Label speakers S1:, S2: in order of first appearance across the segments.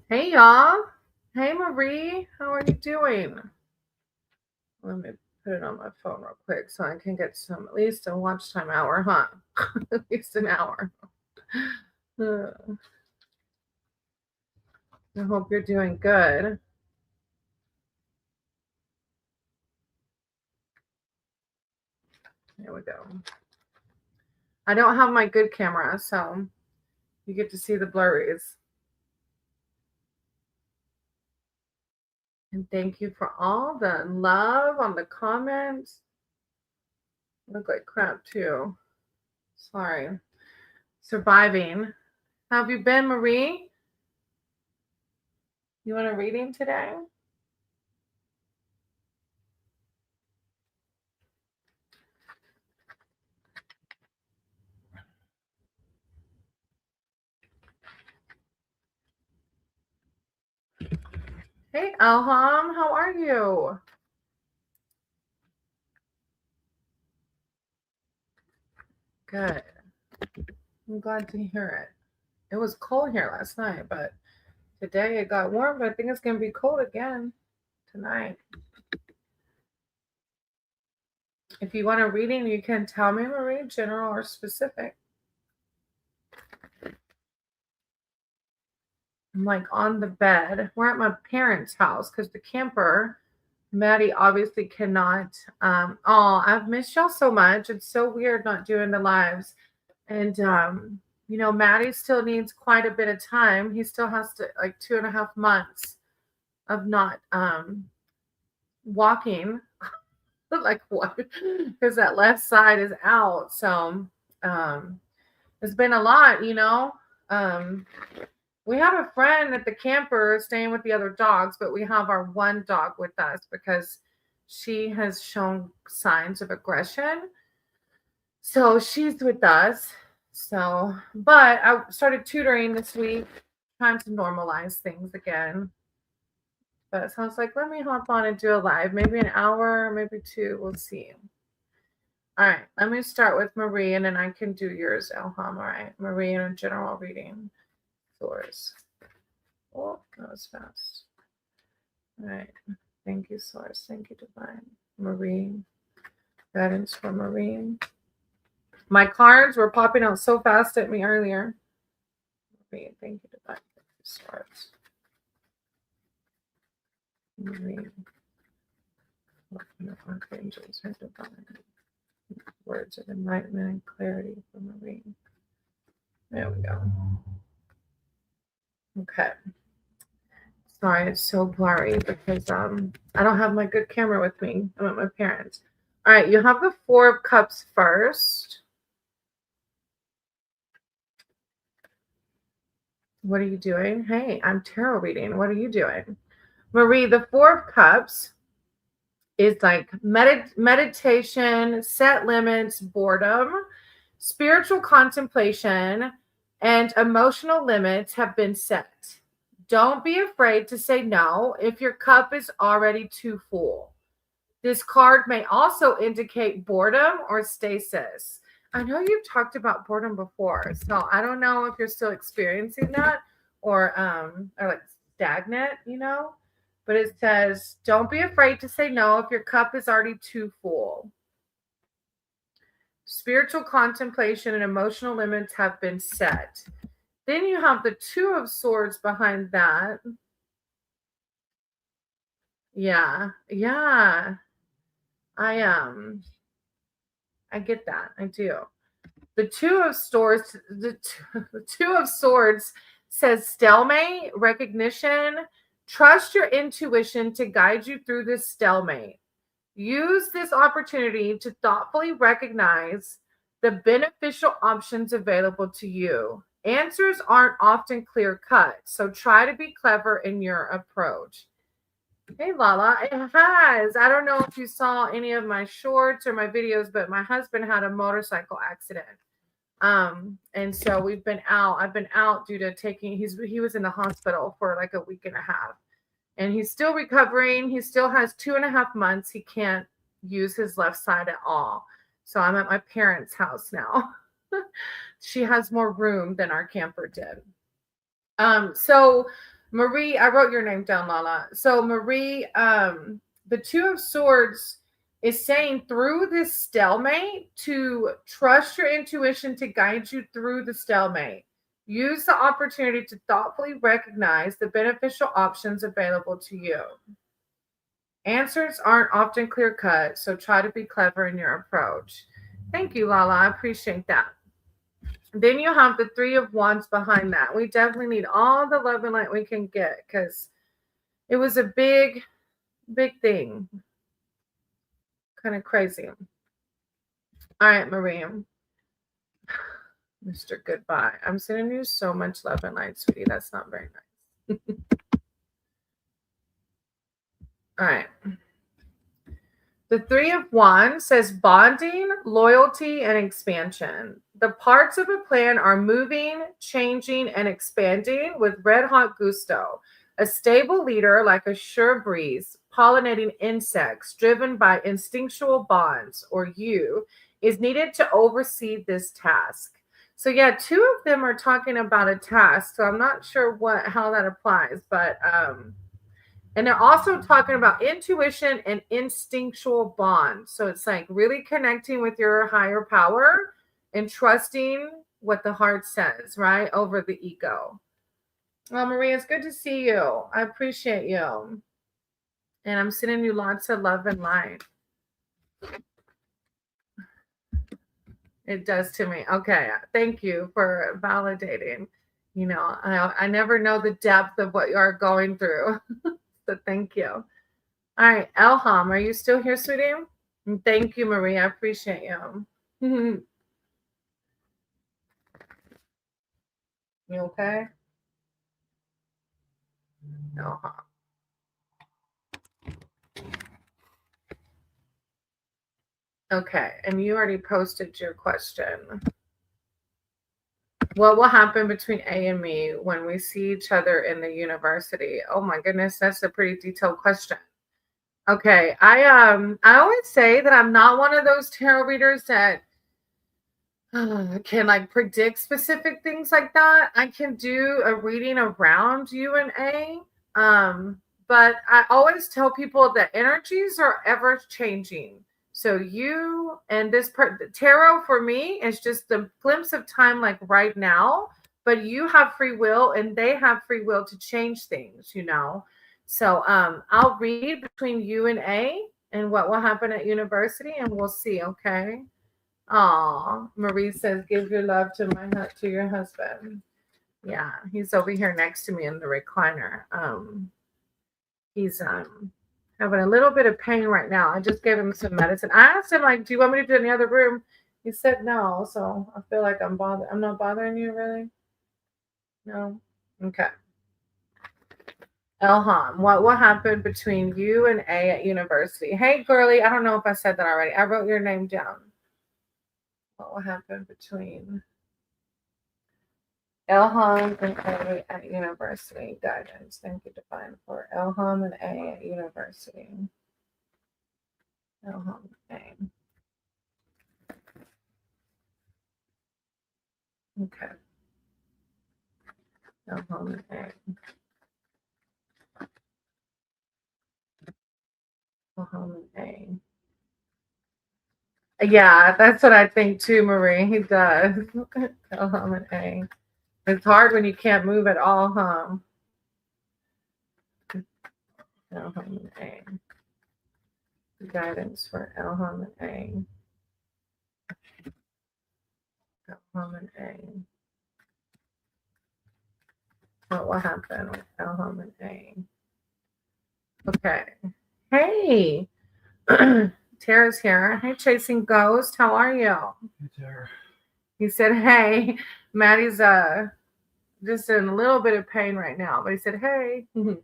S1: Hey y'all. Hey Marie, how are you doing? Let me put it on my phone real quick so I can get some, at least a watch time hour, huh? At least an hour. I hope you're doing good. There we go. I don't have my good camera, so you get to see the blurries. And thank you for all the love on the comments. Look like crap too. Sorry. Surviving. How have you been, Marie? You want a reading today? Hey Alham, how are you? Good. I'm glad to hear it. It was cold here last night, but today it got warm, but I think it's going to be cold again tonight. If you want a reading, you can tell me, Marie, general or specific. I'm like on the bed. We're at my parents' house because the camper, Maddie, obviously cannot. I've missed y'all so much. It's so weird not doing the lives. And, Maddie still needs quite a bit of time. He still has to, like, 2.5 months of not walking. Like what? Because that left side is out. So it's been a lot. We have a friend at the camper staying with the other dogs, but we have our one dog with us because she has shown signs of aggression. So she's with us. But I started tutoring this week, trying to normalize things again. But so I was like, let me hop on and do a live, maybe an hour, maybe two. We'll see. All right, let me start with Marie, and then I can do yours, Elham. All right, Marie, in a general reading. Source. Oh, that was fast. All right, thank you, Source. Thank you, Divine. Marie. Guidance for Marie. My cards were popping out so fast at me earlier. Marie, thank you, Divine. Thank you, Source. Marie. Archangels are divine. Words of enlightenment and clarity for Marie. There we go. Okay. Sorry, it's so blurry because I don't have my good camera with me. I'm at my parents'. All right, you have the Four of Cups first. What are you doing? Hey, I'm tarot reading. What are you doing? Marie, the Four of Cups is like meditation, set limits, boredom, spiritual contemplation, and emotional limits have been set. Don't be afraid to say no if your cup is already too full. This card may also indicate boredom or stasis. I know you've talked about boredom before, so I don't know if you're still experiencing that or like stagnant. But it says, don't be afraid to say no if your cup is already too full. Spiritual contemplation and emotional limits have been set. Then you have the Two of Swords behind that. Yeah. I get that. I do. The Two of Swords, the Two of Swords says stalemate, recognition. Trust your intuition to guide you through this stalemate. Use this opportunity to thoughtfully recognize the beneficial options available to you. Answers aren't often clear cut, so try to be clever in your approach. Hey, Lala, it has. I don't know if you saw any of my shorts or my videos, but my husband had a motorcycle accident. And so we've been out. I've been out due to he was in the hospital for like a week and a half. And he's still recovering. He still has 2.5 months. He can't use his left side at all. So I'm at my parents' house now. She has more room than our camper did. So Marie, I wrote your name down, Lala. So Marie, the Two of Swords is saying through this stalemate to trust your intuition to guide you through the stalemate. Use the opportunity to thoughtfully recognize the beneficial options available to you. Answers aren't often clear cut, so try to be clever in your approach. Thank you, Lala. I appreciate that. Then you have the Three of Wands behind that. We definitely need all the love and light we can get because it was a big, big thing. Kind of crazy. All right, Maria. Mr. Goodbye. I'm sending you so much love and light, sweetie. That's not very nice. All right. The Three of Wands says bonding, loyalty, and expansion. The parts of a plan are moving, changing, and expanding with red hot gusto. A stable leader, like a sure breeze, pollinating insects driven by instinctual bonds, or you, is needed to oversee this task. So yeah, two of them are talking about a task. So I'm not sure how that applies, but and they're also talking about intuition and instinctual bonds. So it's like really connecting with your higher power and trusting what the heart says, right? Over the ego. Well, Maria, it's good to see you. I appreciate you. And I'm sending you lots of love and light. It does to me. Okay. Thank you for validating. You know, I never know the depth of what you are going through. So thank you. All right, Elham, are you still here, sweetie? Thank you, Maria. I appreciate you. You okay? Elham. Okay, and you already posted your question. What will happen between A and me when we see each other in the university? Oh my goodness, that's a pretty detailed question. Okay, I always say that I'm not one of those tarot readers that can like predict specific things like that. I can do a reading around you and A. But I always tell people that energies are ever changing. So you and this tarot for me is just the glimpse of time like right now, but you have free will and they have free will to change things, you know. So I'll read between you and A and what will happen at university and we'll see, okay? Aw, Marie says, give your love to your husband. Yeah, he's over here next to me in the recliner. He's having a little bit of pain right now. I just gave him some medicine. I asked him, like, do you want me to do it in the other room? He said no, so I feel like I'm not bothering you, really? No? Okay. Elham, what happened between you and A at university? Hey, girly, I don't know if I said that already. I wrote your name down. What will happen between Elham and A at university? Guidance. Thank you, Divine, for Elham and A at university. Elham and A. Okay. Elham and A. Elham and A. Yeah, that's what I think too, Marie. He does. Elham and A. It's hard when you can't move at all, huh? Elham and A. Guidance for Elham and A. Elham and A. What will happen with Elham and A? Okay. Hey. Tara's here. Hey, Chasing Ghost. How are you?
S2: Hey, Tara.
S1: He said, hey. Maddie's just in a little bit of pain right now, but he said, hey. All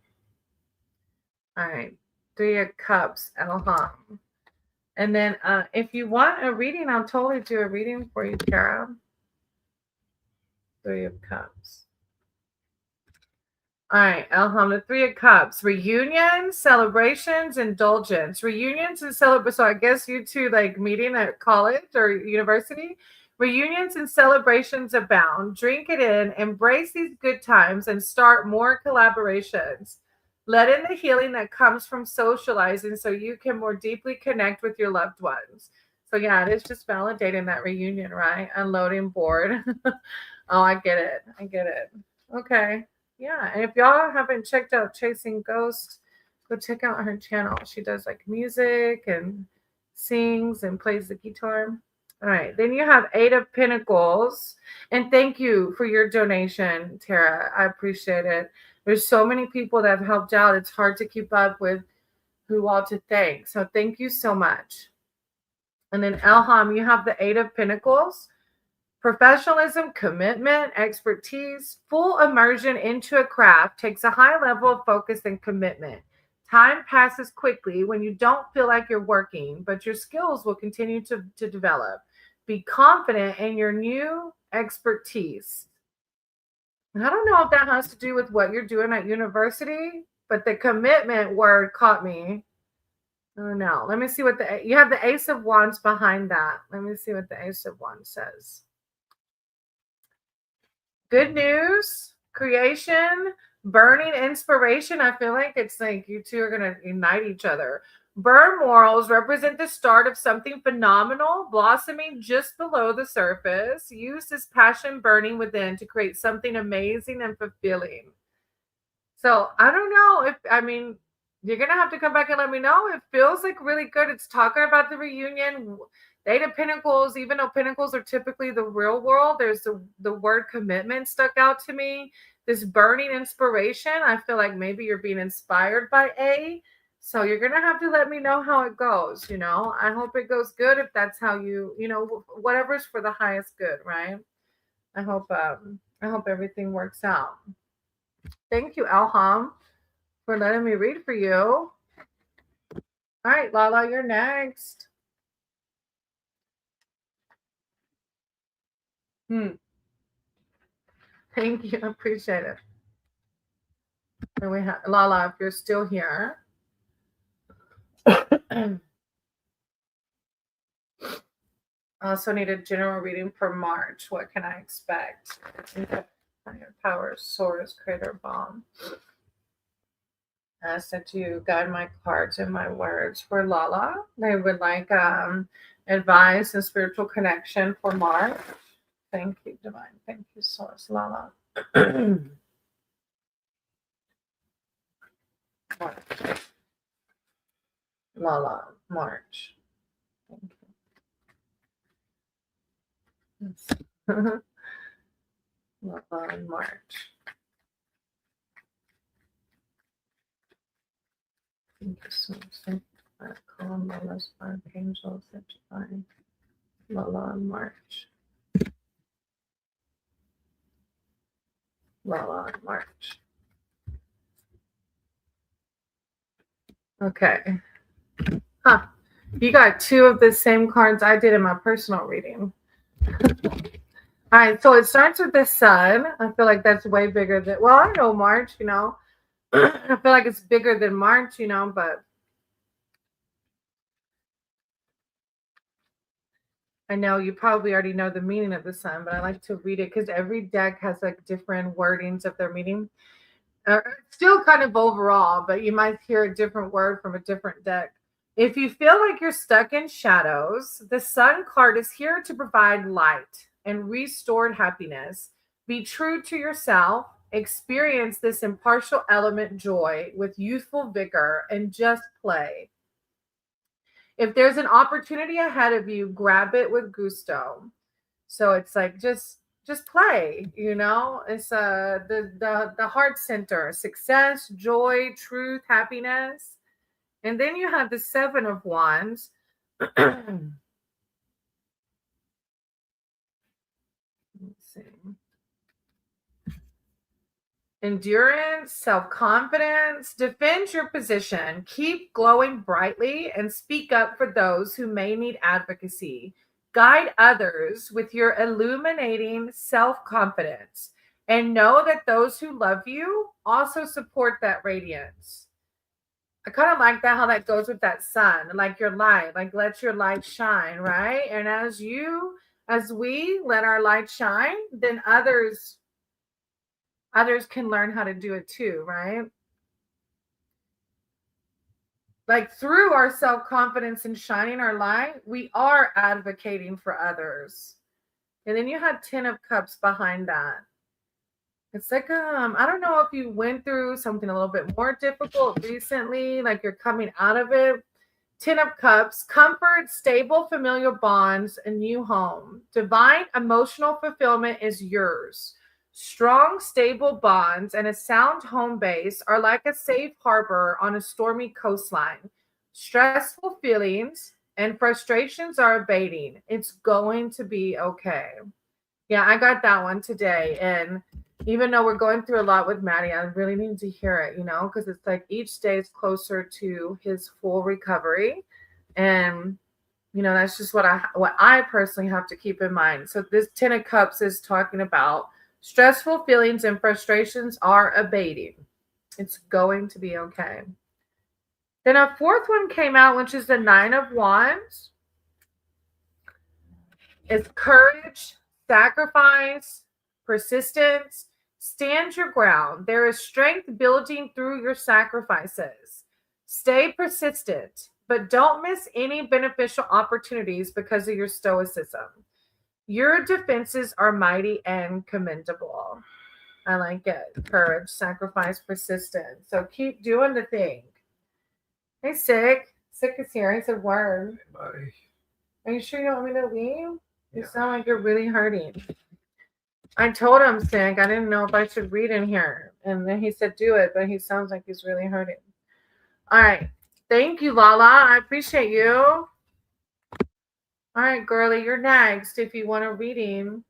S1: right. 3 of Cups, Elham. And then if you want a reading, I'll totally do a reading for you, Tara. 3 of Cups. All right, Elham, the 3 of Cups. Reunions, celebrations, indulgence. Reunions and celebrations. So I guess you two like meeting at college or university. Reunions and celebrations abound. Drink it in, embrace these good times, and start more collaborations. Let in the healing that comes from socializing so you can more deeply connect with your loved ones. So, yeah, it is just validating that reunion, right? Unloading board. Oh, I get it. I get it. Okay. Yeah. And if y'all haven't checked out Chasing Ghosts, go check out her channel. She does like music and sings and plays the guitar. All right. Then you have Eight of Pentacles. And thank you for your donation, Tara. I appreciate it. There's so many people that have helped out. It's hard to keep up with who all to thank. So thank you so much. And then Elham, you have the Eight of Pentacles. Professionalism, commitment, expertise, full immersion into a craft takes a high level of focus and commitment. Time passes quickly when you don't feel like you're working, but your skills will continue to develop. Be confident in your new expertise. And I don't know if that has to do with what you're doing at university, but the commitment word caught me. I don't know. Let me see what you have the Ace of Wands behind that. Let me see what the Ace of Wands says. Good news, creation, burning inspiration. I feel like it's like you two are going to unite each other. Burn morals represent the start of something phenomenal, blossoming just below the surface. Use this passion burning within to create something amazing and fulfilling. So I don't know you're going to have to come back and let me know. It feels like really good. It's talking about the reunion. The Eight of Pentacles, even though Pentacles are typically the real world, there's the word commitment stuck out to me. This burning inspiration. I feel like maybe you're being inspired by A. So you're going to have to let me know how it goes. I hope it goes good if that's how whatever's for the highest good, right? I hope everything works out. Thank you, Alham, for letting me read for you. All right, Lala, you're next. Thank you. I appreciate it. And we have Lala, if you're still here. I also need a general reading for March. What can I expect? Higher power, source, creator, bomb. I said to guide my cards and my words for Lala. They would like advice and spiritual connection for March. Thank you, Divine. Thank you, Source, Lala. Lala, March. Thank you. Lala, March. Thank you so much. Call Lala's archangels that divine. Lala, March. Lala, March. Okay. Huh. You got two of the same cards I did in my personal reading. All right, so it starts with the sun. I feel like that's way bigger than, well, I know March, I feel like it's bigger than March, but I know you probably already know the meaning of the sun, but I like to read it because every deck has like different wordings of their meaning. Still kind of overall, but you might hear a different word from a different deck. If you feel like you're stuck in shadows, the sun card is here to provide light and restored happiness. Be true to yourself. Experience this impartial element joy with youthful vigor and just play. If there's an opportunity ahead of you, grab it with gusto. So it's like just play, It's the heart center, success, joy, truth, happiness. And then you have the Seven of Wands. Let's see. Endurance, self-confidence, defend your position, keep glowing brightly, and speak up for those who may need advocacy. Guide others with your illuminating self-confidence, and know that those who love you also support that radiance. I kind of like that, how that goes with that sun, like your light, like let your light shine, right? And as you as we let our light shine, then others can learn how to do it too, right? Like through our self-confidence and shining our light, we are advocating for others. And then you had 10 of cups behind that. It's like, I don't know if you went through something a little bit more difficult recently, like you're coming out of it. 10 of Cups, comfort, stable familial bonds, a new home. Divine emotional fulfillment is yours. Strong, stable bonds and a sound home base are like a safe harbor on a stormy coastline. Stressful feelings and frustrations are abating. It's going to be okay. Yeah, I got that one today. And even though we're going through a lot with Maddie, I really need to hear it, because it's like each day is closer to his full recovery. And, that's just what I personally have to keep in mind. So this 10 of Cups is talking about stressful feelings and frustrations are abating. It's going to be okay. Then a fourth one came out, which is the 9 of Wands. It's courage, sacrifice, persistence. Stand your ground. There is strength building through your sacrifices. Stay persistent, but don't miss any beneficial opportunities because of your stoicism. Your defenses are mighty and commendable. I like it. Courage, sacrifice, persistence. So keep doing the thing. Hey, Sick. Sick is here. He said, word.
S2: Bye.
S1: Are you sure you don't want me to leave? You
S2: Yeah.
S1: sound like you're really hurting. I told him, Sick, I didn't know if I should read in here. And then he said, do it, but he sounds like he's really hurting. All right. Thank you, Lala. I appreciate you. All right, girlie, you're next if you want a reading.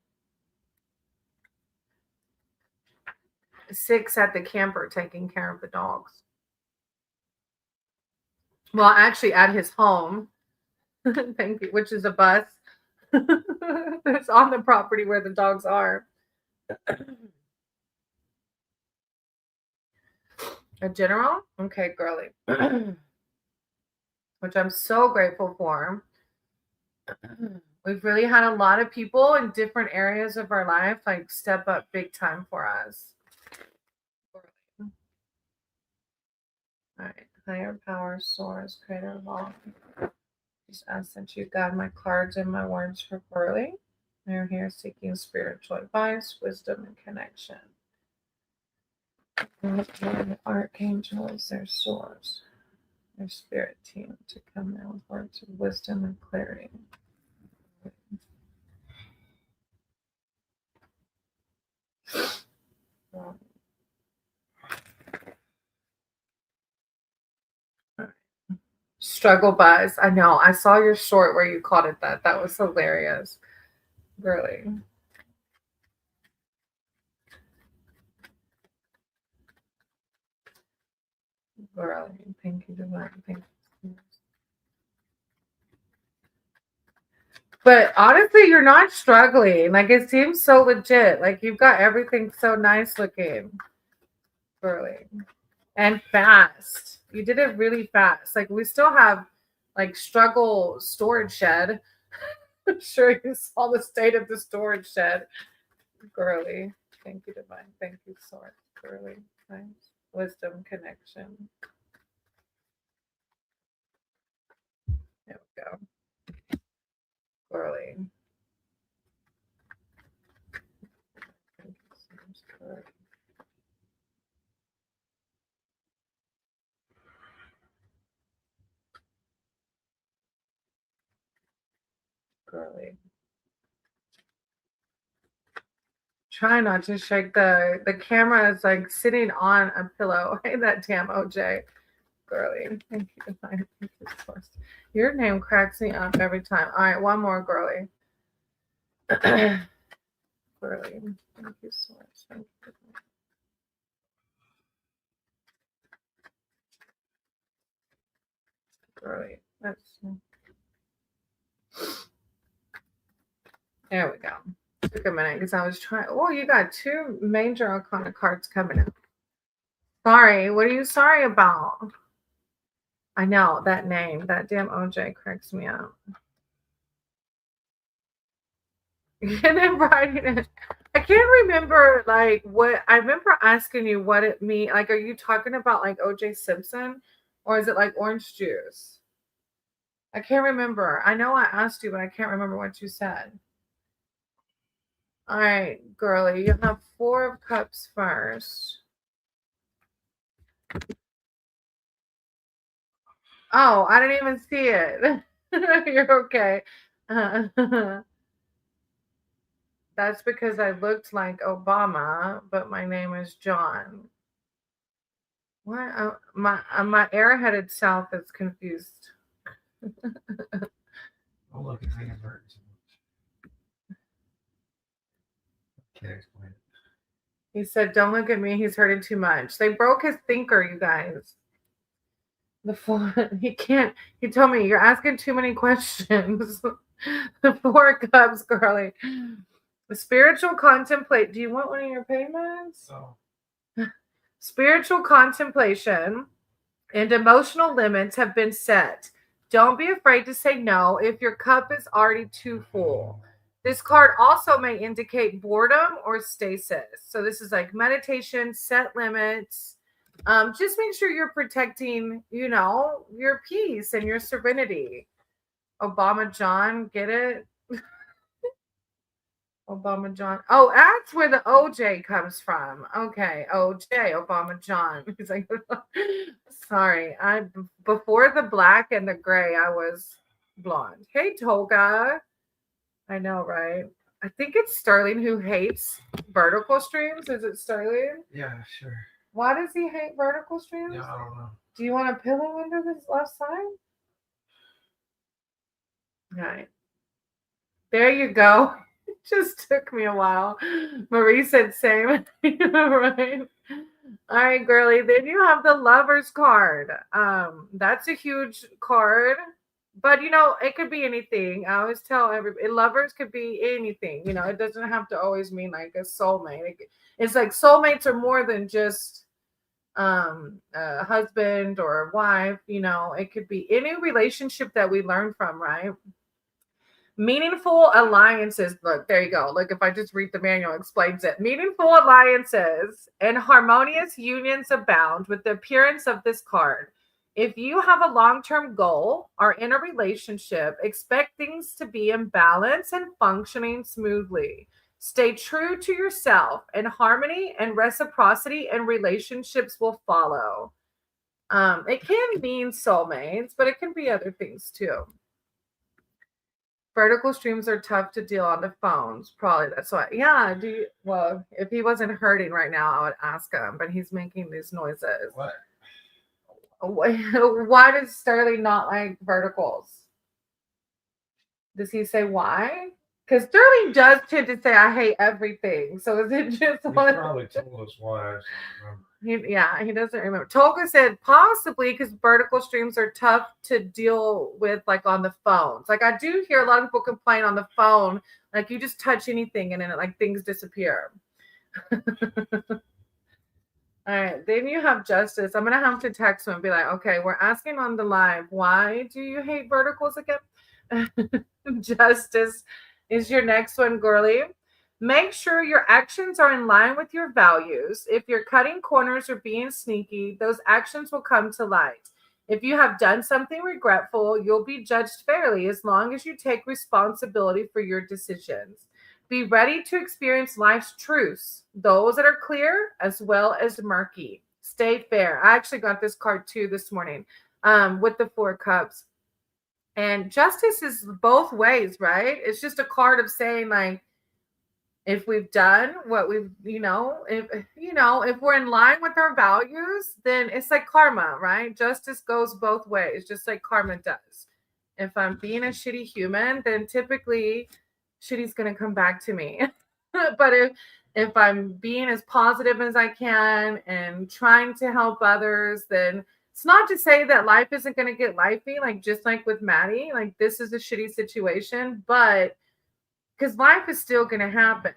S1: 6 at the camper taking care of the dogs. Well, actually at his home. Thank you, which is a bus. It's on the property where the dogs are. A general? Okay, girly. Which I'm so grateful for. We've really had a lot of people in different areas of our life like step up big time for us. All right. Higher power, source, creator of all. Just ask that you guide my cards and my words for Burley. They're here seeking spiritual advice, wisdom, and connection. The archangel is their source, their spirit team to come in with words of wisdom and clarity. Struggle buzz. I know. I saw your short where you called it that. That was hilarious. Really. Really. Thank you, divine. Thank you. But honestly, you're not struggling. Like it seems so legit. Like you've got everything so nice looking. Really. And fast. You did it really fast. Like we still have like struggle storage shed. I'm sure you saw the state of the storage shed. Girly. Thank you, divine. Thank you, source. Girly. Nice. Wisdom connection. There we go. Girly. Thank you, source. Girly. Girly. Try not to shake the camera is like sitting on a pillow. Hey, that damn OJ. Girly. Thank you, divine. Thank you, source. Your name cracks me up every time. All right, one more, girly. Girly. Thank you, source. Thank you. Girly. There we go. Took a minute because I was trying. Oh, you got 2 major arcana cards coming up. Sorry. What are you sorry about? I know that name. That damn OJ cracks me up. And then writing it. I can't remember like what I remember asking you what it mean. Like, are you talking about like OJ Simpson or is it like orange juice? I can't remember. I know I asked you, but I can't remember what you said. All right, girly, you have 4 of Cups first. Oh, I didn't even see it. You're okay. That's because I looked like Obama, but my name is John. What? My airheaded self is confused.
S2: Oh, look, his hand's hurting so much. Can't explain it.
S1: He said, "Don't look at me. He's hurting too much." They broke his thinker, you guys. The 4, he can't. He told me you're asking too many questions. The 4 Cups, girly. The spiritual contemplate. Do you want one of your payments?
S2: So,
S1: Spiritual contemplation and emotional limits have been set. Don't be afraid to say no if your cup is already too full. This card also may indicate boredom or stasis. So this is like meditation, set limits. Just make sure you're protecting, your peace and your serenity. Obama John, get it? Obama John. Oh, that's where the OJ comes from. Okay, OJ, Obama John. He's like, sorry, before the black and the gray, I was blonde. Hey, Toga. I know, right? I think it's Sterling who hates vertical streams. Is it Sterling?
S2: yeah, sure.
S1: Why does he hate vertical streams?
S2: Yeah, I don't know.
S1: Do you want a pillow under this left side? All right. There you go. It just took me a while. Marie said same. Right. All right, girly. Then you have the lovers card. That's a huge card. But it could be anything. I always tell everybody lovers could be anything. It doesn't have to always mean like a soulmate. It's like soulmates are more than just a husband or a wife. It could be any relationship that we learn from, right? Meaningful alliances. Look, there you go. Look, if I just read the manual, it explains it. Meaningful alliances and harmonious unions abound with the appearance of this card. If you have a long-term goal or in a relationship, expect things to be in balance and functioning smoothly. Stay true to yourself, and harmony and reciprocity and relationships will follow. It can mean soulmates, but it can be other things too. Vertical streams are tough to deal on the phones. Probably that's why. Yeah. Well, if he wasn't hurting right now, I would ask him, but he's making these noises.
S2: What?
S1: Why does Sterling not like verticals? Does he say why? Because Sterling does tend to say, I hate everything. So is it just
S2: He
S1: one?
S2: probably told us why. I just don't remember.
S1: He doesn't remember. Toga said possibly because vertical streams are tough to deal with, like on the phones. Like I do hear a lot of people complain on the phone, like you just touch anything and then like things disappear. All right, then you have Justice. I'm gonna have to text him and be like, okay, we're asking on the live, why do you hate verticals again? Justice is your next one, girly. Make sure your actions are in line with your values. If you're cutting corners or being sneaky, those actions will come to light. If you have done something regretful, you'll be judged fairly as long as you take responsibility for your decisions. Be ready to experience life's truths, those that are clear as well as murky. Stay fair. I actually got this card too this morning with the 4 Cups. And justice is both ways, right? It's just a card of saying, like, if we've done what we've, if we're in line with our values, then it's like karma, right? Justice goes both ways, just like karma does. If I'm being a shitty human, then typically shitty's gonna come back to me. But if I'm being as positive as I can and trying to help others, then it's not to say that life isn't gonna get lifey, like just like with Maddie, like this is a shitty situation, but because life is still going to happen,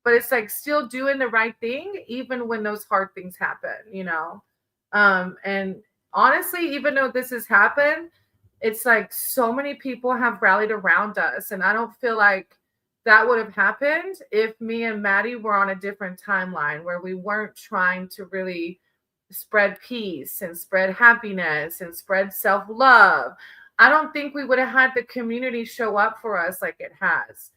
S1: but it's like still doing the right thing even when those hard things happen. And honestly, even though this has happened, it's like so many people have rallied around us, and I don't feel like that would have happened if me and Maddie were on a different timeline where we weren't trying to really spread peace and spread happiness and spread self-love. I don't think we would have had the community show up for us like it has,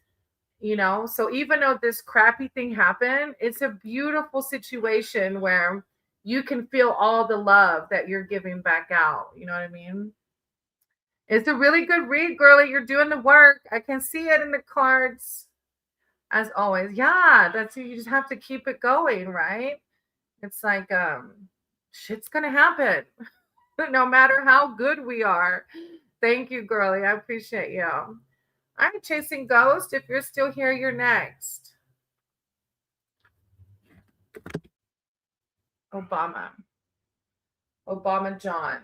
S1: you know? So even though this crappy thing happened, it's a beautiful situation where you can feel all the love that you're giving back out. You know what I mean? It's a really good read, girlie. You're doing the work. I can see it in the cards. As always. Yeah, that's you just have to keep it going, right? It's like shit's gonna happen. No matter how good we are. Thank you, girlie. I appreciate you. I'm chasing ghost. If you're still here, you're next. Obama. Obama John.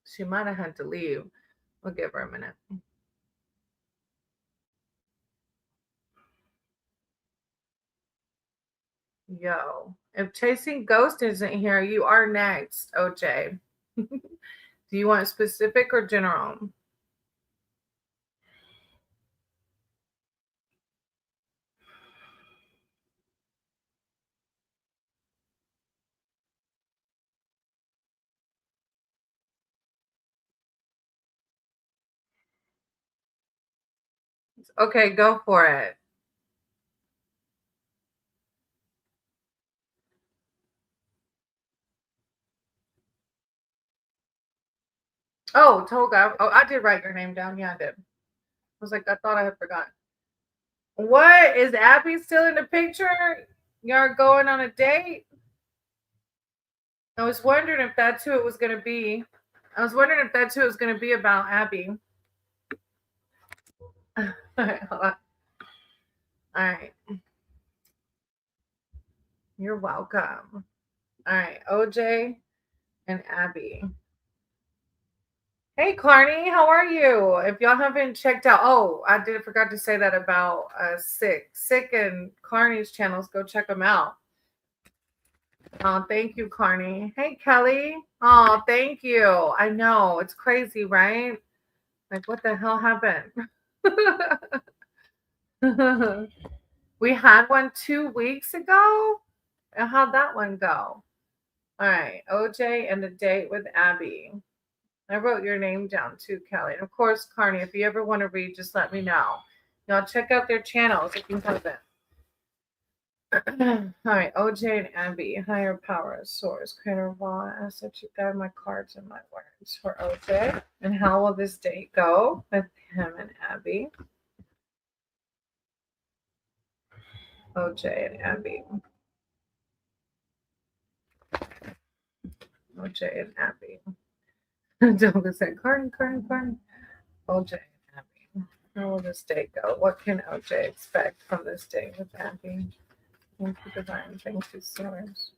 S1: She might have had to leave. We'll give her a minute. Yo, if chasing ghost isn't here, you are next, OJ. Do you want specific or general? Okay, go for it. Oh, Toga. Oh, I did write your name down. Yeah, I did. I was like, I thought I had forgotten. What? Is Abby still in the picture? Y'all going on a date? I was wondering if that's who it was going to be. I was wondering if that's who it was going to be about, Abby. All right, hold on. All right. You're welcome. All right, OJ and Abby. Hey, Carney, how are you? If y'all haven't checked out, oh, I forgot to say that about Sick and Carney's channels. Go check them out. Oh, thank you, Carney. Hey, Kelly. Oh, thank you. I know it's crazy, right? Like, what the hell happened? We had one 2 weeks ago. And how'd that one go? All right, OJ and the date with Abby. I wrote your name down too, Kelly. And of course, Carney, if you ever want to read, just let me know. Y'all check out their channels if you haven't. All right, OJ and Abby, higher power, source, creator of all. I ask that you guide my cards and my words for OJ. And how will this date go with him and Abby? OJ and Abby. OJ and Abby. Don't say Carney. OJ and Abby. How will this date go? What can OJ expect from this date with Abby? Thank you, divine. Thank you, source.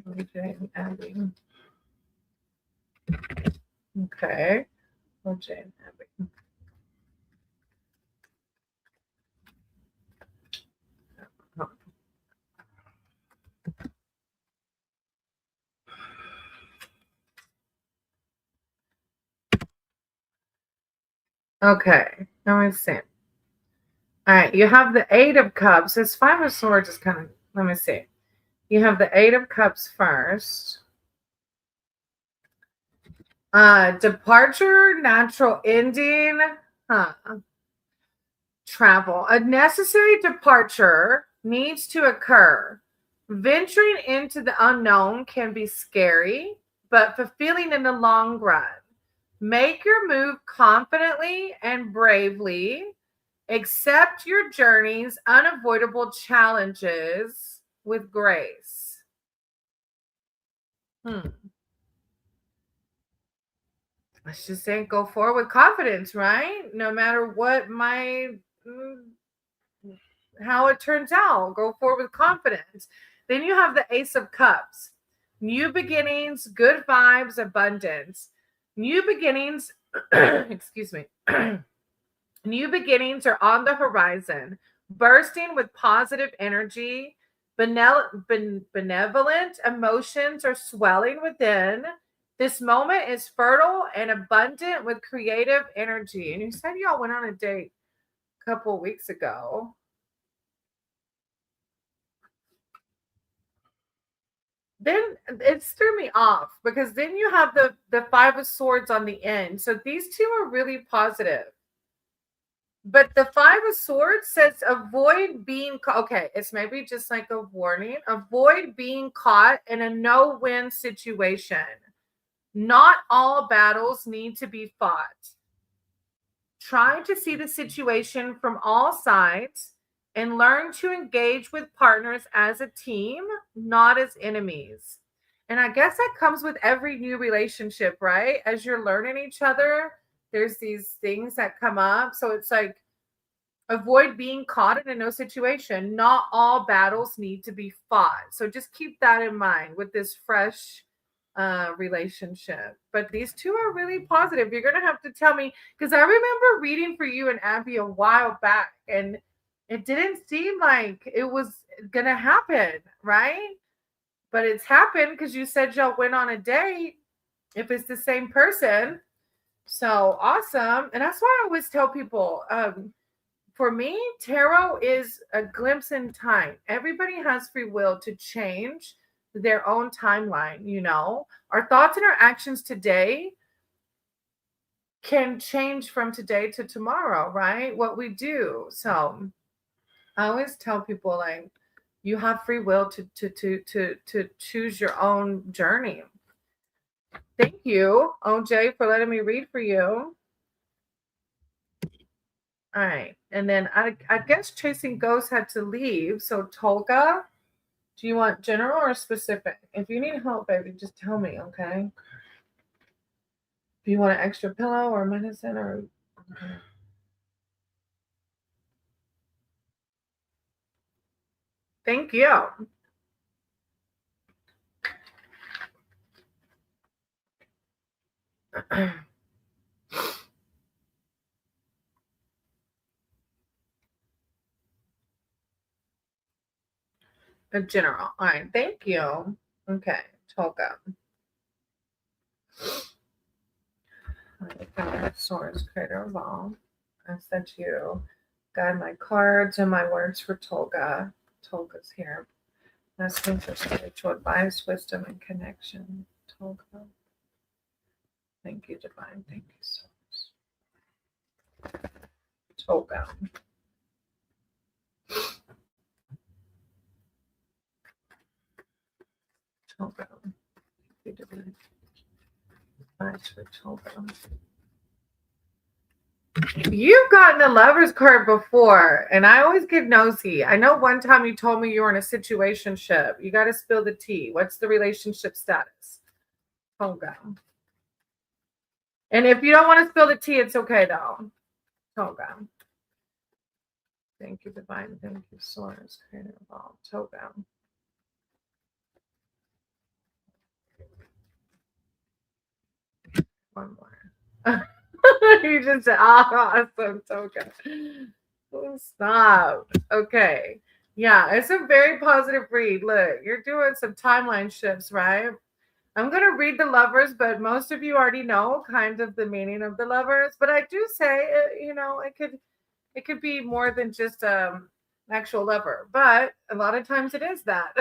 S1: OJ and Abby. Okay. OJ and Abby. Okay. Now I see. All right. You have the Eight of Cups. This Five of Swords is kind of, let me see. You have the Eight of Cups first. Departure, natural ending. Travel. A necessary departure needs to occur. Venturing into the unknown can be scary, but fulfilling in the long run. Make your move confidently and bravely. Accept your journey's unavoidable challenges with grace. Let's just say go forward with confidence, right? No matter what how it turns out, go forward with confidence. Then you have the Ace of Cups. New beginnings, good vibes, abundance. New beginnings, excuse me. New beginnings are on the horizon, bursting with positive energy. Benevolent emotions are swelling within. This moment is fertile and abundant with creative energy. And you said y'all went on a date a couple weeks ago. Then it threw me off because then you have the Five of Swords on the end. So these two are really positive. But the Five of Swords says avoid being okay, it's maybe just like a warning. Avoid being caught in a no-win situation. Not all battles need to be fought. Try to see the situation from all sides and learn to engage with partners as a team, not as enemies. And I guess that comes with every new relationship, right? As you're learning each other, there's these things that come up. So it's like, avoid being caught in a no situation. Not all battles need to be fought. So just keep that in mind with this fresh relationship. But these two are really positive. You're going to have to tell me, because I remember reading for you and Abby a while back, and it didn't seem like it was going to happen, right? But it's happened because you said y'all went on a date if it's the same person. So awesome. And that's why I always tell people, for me, tarot is a glimpse in time. Everybody has free will to change their own timeline. You know, our thoughts and our actions today can change from today to tomorrow, right? What we do. So I always tell people, like, you have free will to choose your own journey. Thank you, OJ, for letting me read for you. All right. And then I guess Chasing Ghosts had to leave. So Tolga, do you want general or specific? If you need help, baby, just tell me, okay? If you want an extra pillow or medicine or okay. Thank you. A general. All right. Thank you. Okay. Tolga. Source creator of all. I said to you, guide my cards and my words for Tolga. Tolga's here. Asking for spiritual advice, wisdom, and connection. Tolga. Thank you, Divine. Thank you so much. Tolga. Tolga. Thank you, Divine. Advice for Tolga. You've gotten a lover's card before, and I always get nosy. I know one time you told me you were in a situationship. You got to spill the tea. What's the relationship status? Tolga. And if you don't want to spill the tea, it's okay though. Tolga. Thank you, Divine. Thank you, Source, Creator of all. Tolga. One more. You just said, awesome, Tolga. Oh, stop. Okay. Yeah, it's a very positive read. Look, you're doing some timeline shifts, right? I'm going to read the lovers, but most of you already know kind of the meaning of the lovers. But I do say, it could be more than just an actual lover, but a lot of times it is that.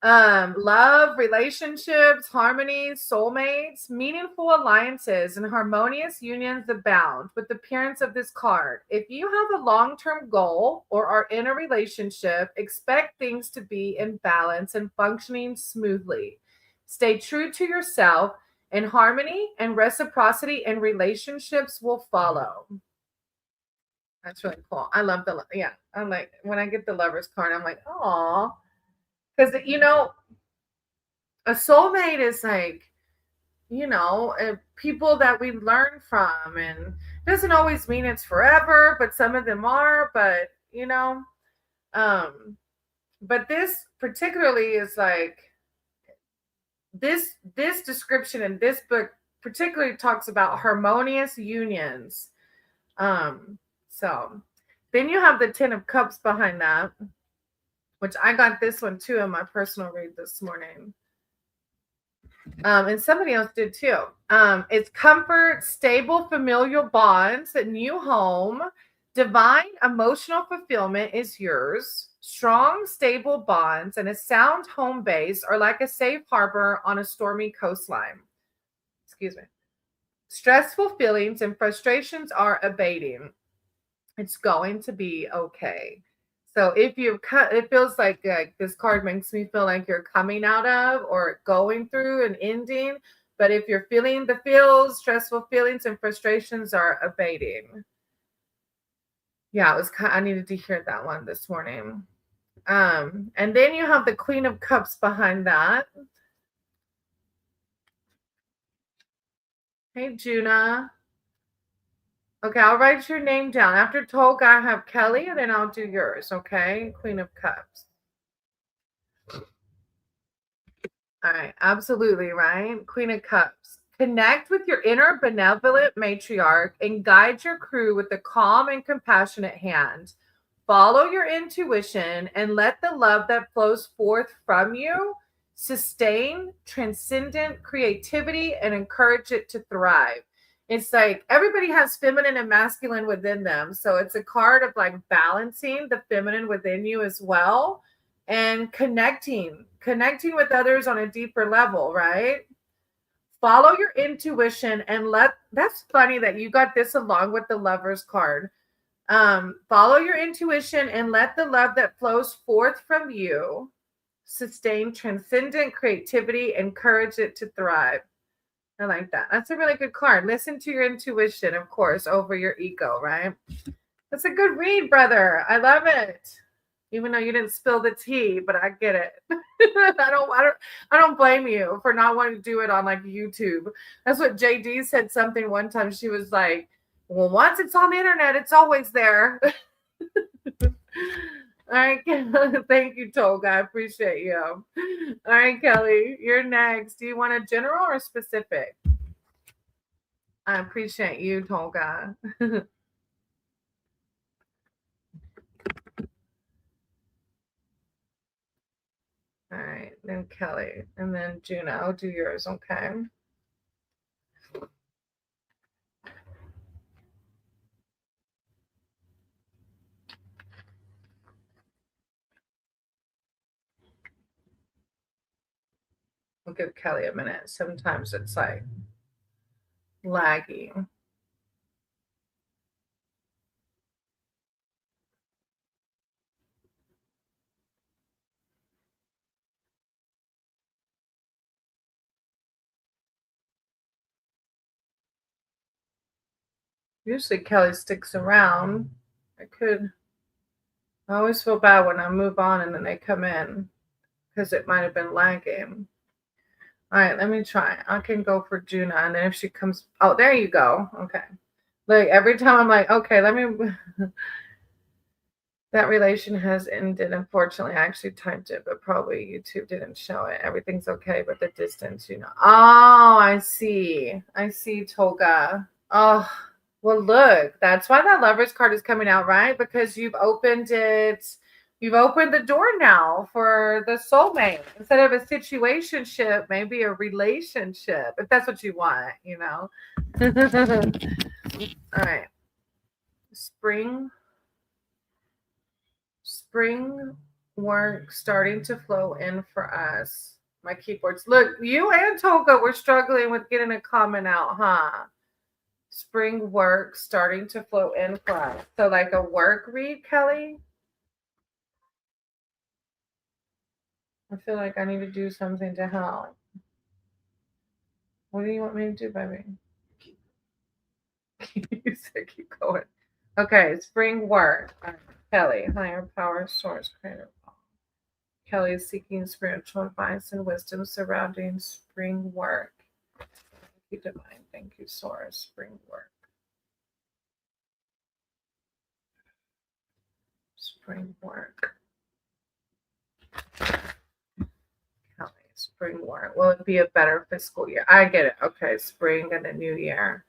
S1: Love, relationships, harmonies, soulmates, meaningful alliances, and harmonious unions abound with the appearance of this card. If you have a long-term goal or are in a relationship, expect things to be in balance and functioning smoothly. Stay true to yourself, and harmony and reciprocity in relationships will follow. That's really cool. I love I'm like, when I get the lover's card, I'm like, oh, because a soulmate is like, people that we learn from, and it doesn't always mean it's forever, but some of them are. But but this particularly is like this description in this book particularly talks about harmonious unions So then you have the Ten of Cups behind that, which I got this one too in my personal read this morning. And somebody else did too. It's comfort, stable familial bonds, a new home, divine emotional fulfillment is yours. Strong, stable bonds and a sound home base are like a safe harbor on a stormy coastline. Excuse me. Stressful feelings and frustrations are abating. It's going to be okay. So if you cut, it feels like this card makes me feel like you're coming out of or going through an ending. But if you're feeling the feels, stressful feelings and frustrations are abating. Yeah, it was I needed to hear that one this morning. And then you have the Queen of Cups behind that. Hey, Juna. Okay, I'll write your name down. After Tolga, I have Kelly, and then I'll do yours, okay? Queen of Cups. All right, absolutely, right? Queen of Cups. Connect with your inner benevolent matriarch and guide your crew with a calm and compassionate hand. Follow your intuition and let the love that flows forth from you sustain transcendent creativity and encourage it to thrive. It's like everybody has feminine and masculine within them. So it's a card of like balancing the feminine within you as well and connecting with others on a deeper level, right? Follow your intuition and that's funny that you got this along with the Lovers card. Follow your intuition and let the love that flows forth from you sustain transcendent creativity, encourage it to thrive. I like that. That's a really good card. Listen to your intuition, of course, over your ego, right? That's a good read, brother. I love it. Even though you didn't spill the tea, but I get it. I don't blame you for not wanting to do it on like YouTube. That's what JD said something one time. She was like, well, once it's on the internet, it's always there. All right, thank you, Tolga. I appreciate you. All right, Kelly, you're next. Do you want a general or specific? I appreciate you, Tolga. All right, then Kelly, and then Juno. I'll do yours, okay? I'll give Kelly a minute. Sometimes it's like laggy. Usually Kelly sticks around. I always feel bad when I move on and then they come in because it might have been lagging. All right, let me try. I can go for Juna, and then if she comes, oh, there you go. Okay. Like every time I'm like, okay, let me. That relation has ended. Unfortunately, I actually typed it, but probably YouTube didn't show it. Everything's okay, but the distance, Oh, I see. I see, Tolga. Oh, well, look, that's why that Lovers card is coming out, right? Because you've opened it. You've opened the door now for the soulmate. Instead of a situationship, maybe a relationship, if that's what you want, All right. Spring work starting to flow in for us. My keyboards. Look, you and Tolga were struggling with getting a comment out, huh? Spring work starting to flow in for us. So like a work read, Kelly? I feel like I need to do something to help. What do you want me to do, baby? You said keep going. Okay, spring work. Kelly, higher power source, creator. Kelly is seeking spiritual advice and wisdom surrounding spring work. Thank you, divine. Thank you, source. Spring work. Spring work. Kelly, spring work. Will it be a better fiscal year? I get it. Okay, spring and a new year.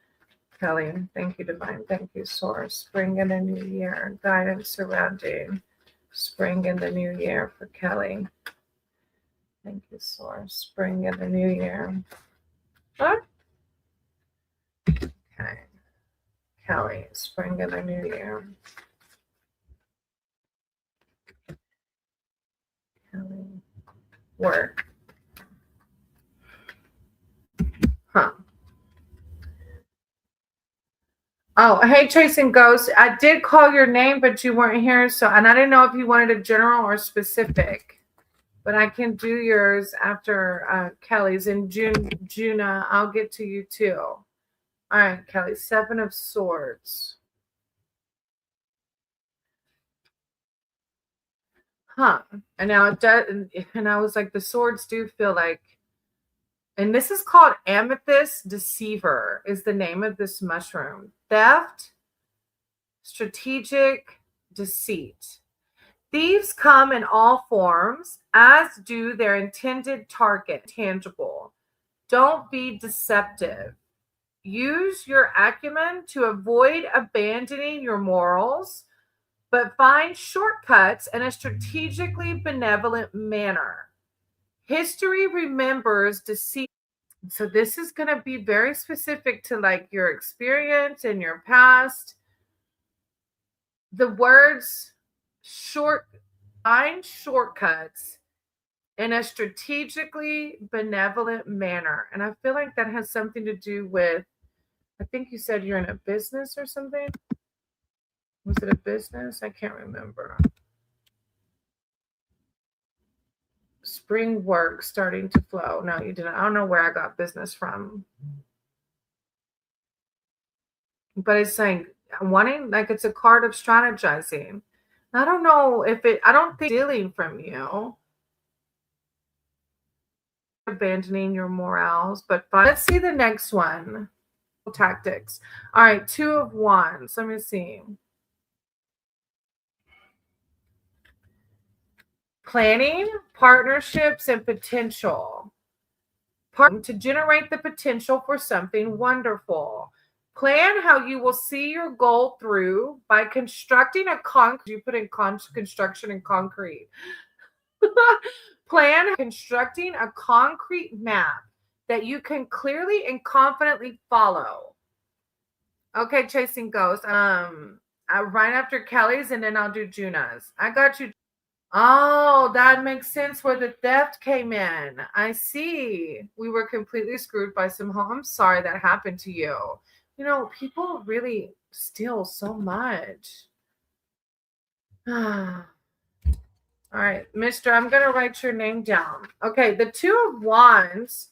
S1: Kelly. Thank you, Divine. Thank you, Source. Spring in the new year. Guidance surrounding spring in the new year for Kelly. Thank you, Source. Spring in the new year. What? Okay. Kelly, spring in the new year. Kelly. Work. Huh. Oh, hey, Chasing Ghosts. I did call your name, but you weren't here. And I didn't know if you wanted a general or specific. But I can do yours after Kelly's. And Juna, I'll get to you too. All right, Kelly. 7 of Swords. Huh. And now it does. And I was like, the swords do feel like. And this is called Amethyst Deceiver, is the name of this mushroom. Theft, strategic deceit. Thieves come in all forms, as do their intended target, tangible. Don't be deceptive. Use your acumen to avoid abandoning your morals, but find shortcuts in a strategically benevolent manner. History remembers deceit. So this is going to be very specific to like your experience and your past. The words find shortcuts in a strategically benevolent manner. And I feel like that has something to do with, I think you said you're in a business or something. Was it a business? I can't remember. Spring work starting to flow. No, you didn't. I don't know where I got business from. But it's like wanting, like it's a card of strategizing. I don't know if I don't think stealing from you, abandoning your morals, but fine. Let's see the next one. Tactics. All right, 2 of Wands. Let me see. Planning, partnerships, and potential. To generate the potential for something wonderful. Plan how you will see your goal through by constructing a concrete. You put in construction and concrete. Plan constructing a concrete map that you can clearly and confidently follow. Okay, Chasing Ghosts. Right after Kelly's, and then I'll do Juna's. I got you. Oh, that makes sense where the theft came in. I see. We were completely screwed by some home. I'm sorry that happened to you. You know, people really steal so much. All right, Mister, I'm going to write your name down. Okay, the 2 of Wands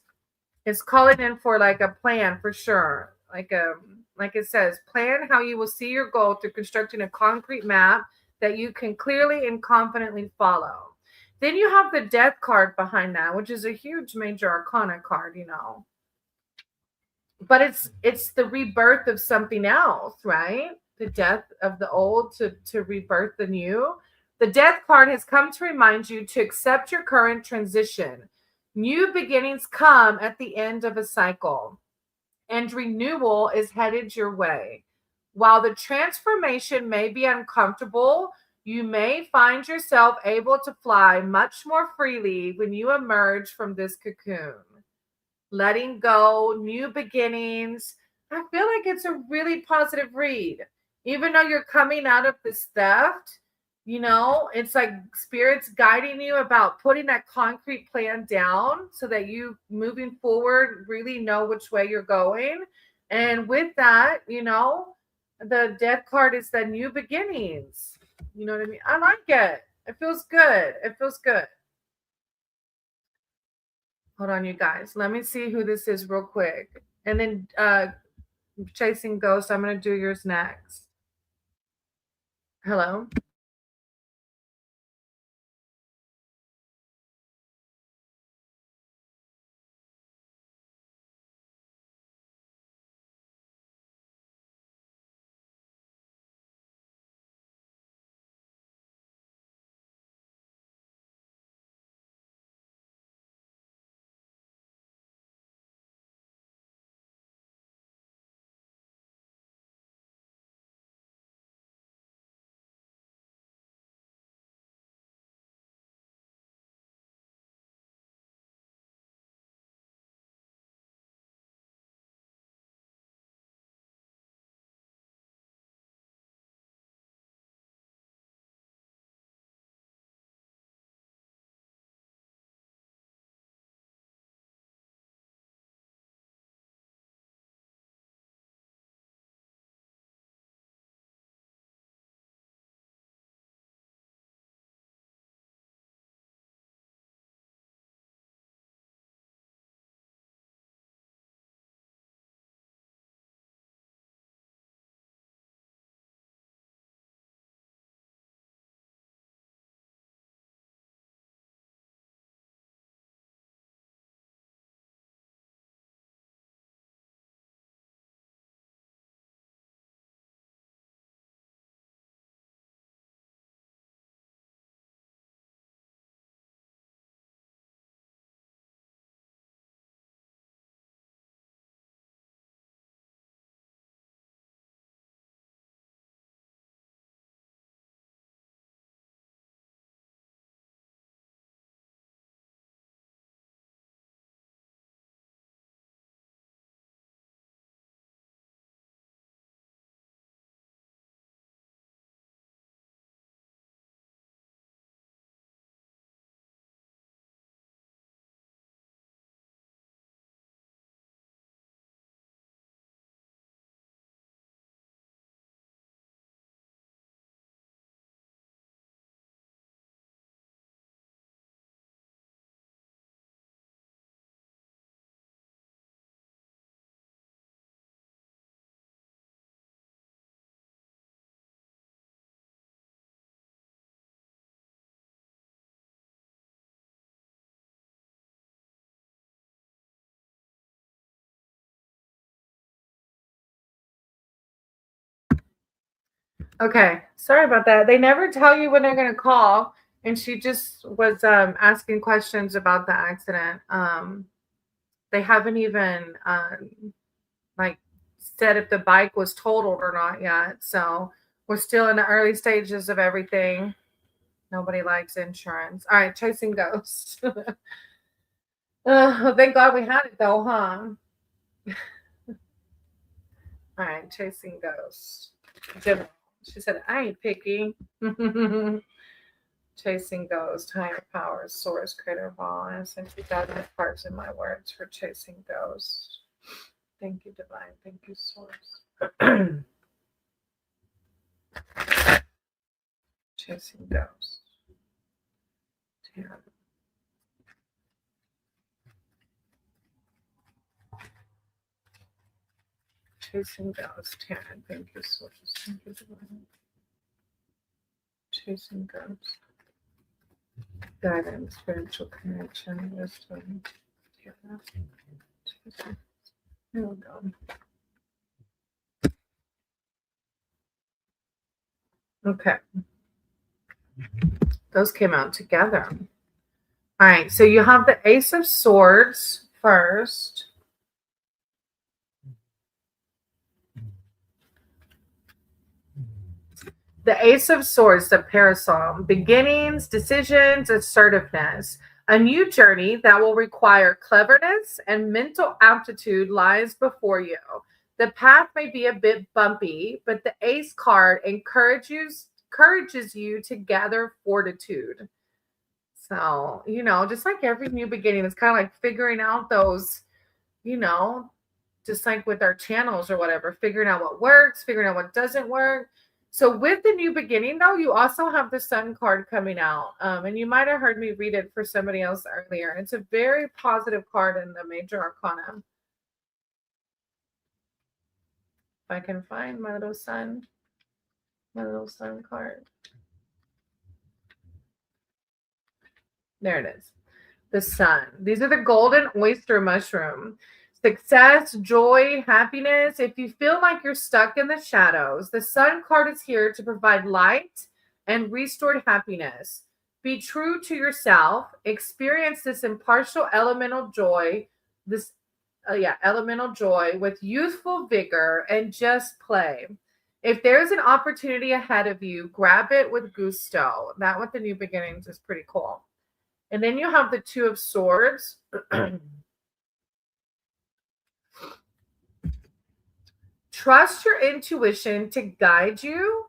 S1: is calling in for like a plan for sure. Like it says, plan how you will see your goal through constructing a concrete map that you can clearly and confidently follow. Then you have the Death card behind that, which is a huge major arcana card, you know. But it's the rebirth of something else, right? The death of the old to rebirth the new. The Death card has come to remind you to accept your current transition. New beginnings come at the end of a cycle, and renewal is headed your way. While the transformation may be uncomfortable, you may find yourself able to fly much more freely when you emerge from this cocoon. Letting go, new beginnings. I feel like it's a really positive read. Even though you're coming out of this theft, you know, it's like spirits guiding you about putting that concrete plan down so that you moving forward really know which way you're going. And with that, you know, the Death card is the new beginnings. You know what I mean? I like it. It feels good. It feels good. Hold on, you guys. Let me see who this is real quick. And then Chasing Ghosts, I'm going to do yours next. Hello? Okay, sorry about that. They never tell you when they're going to call. And she just was asking questions about the accident. They haven't even like said if the bike was totaled or not yet. So we're still in the early stages of everything. Nobody likes insurance. All right, chasing ghosts. Thank God we had it though, huh? All right, chasing ghosts. General. She said, I ain't picky. Chasing ghosts, higher powers, source, creator of all. I sent you guidance parts in my words for chasing ghosts. Thank you, divine. Thank you, source. Chasing ghosts. Damn. Chasing ghosts. Taryn, thank you, source. Thank you, divine. Chasing ghosts. Guidance, spiritual connection, wisdom. Taryn. Here we go. Okay. Those came out together. All right. So you have the Ace of Swords first. The Ace of Swords, the parasol, beginnings, decisions, assertiveness. A new journey that will require cleverness and mental aptitude lies before you. The path may be a bit bumpy, but the Ace card encourages you to gather fortitude. So, just like every new beginning, it's kind of like figuring out those, you know, just like with our channels or whatever, figuring out what works, figuring out what doesn't work. So with the new beginning, though, you also have the Sun card coming out. And you might have heard me read it for somebody else earlier. It's a very positive card in the Major Arcana. If I can find my little sun card. There it is. The sun. These are the golden oyster mushroom. Success, joy, happiness. If you feel like you're stuck in the shadows, the sun card is here to provide light and restored happiness. Be true to yourself. Experience this impartial elemental joy, elemental joy with youthful vigor and just play. If there's an opportunity ahead of you, grab it with gusto. That with the new beginnings is pretty cool. And then you have the Two of Swords. Trust your intuition to guide you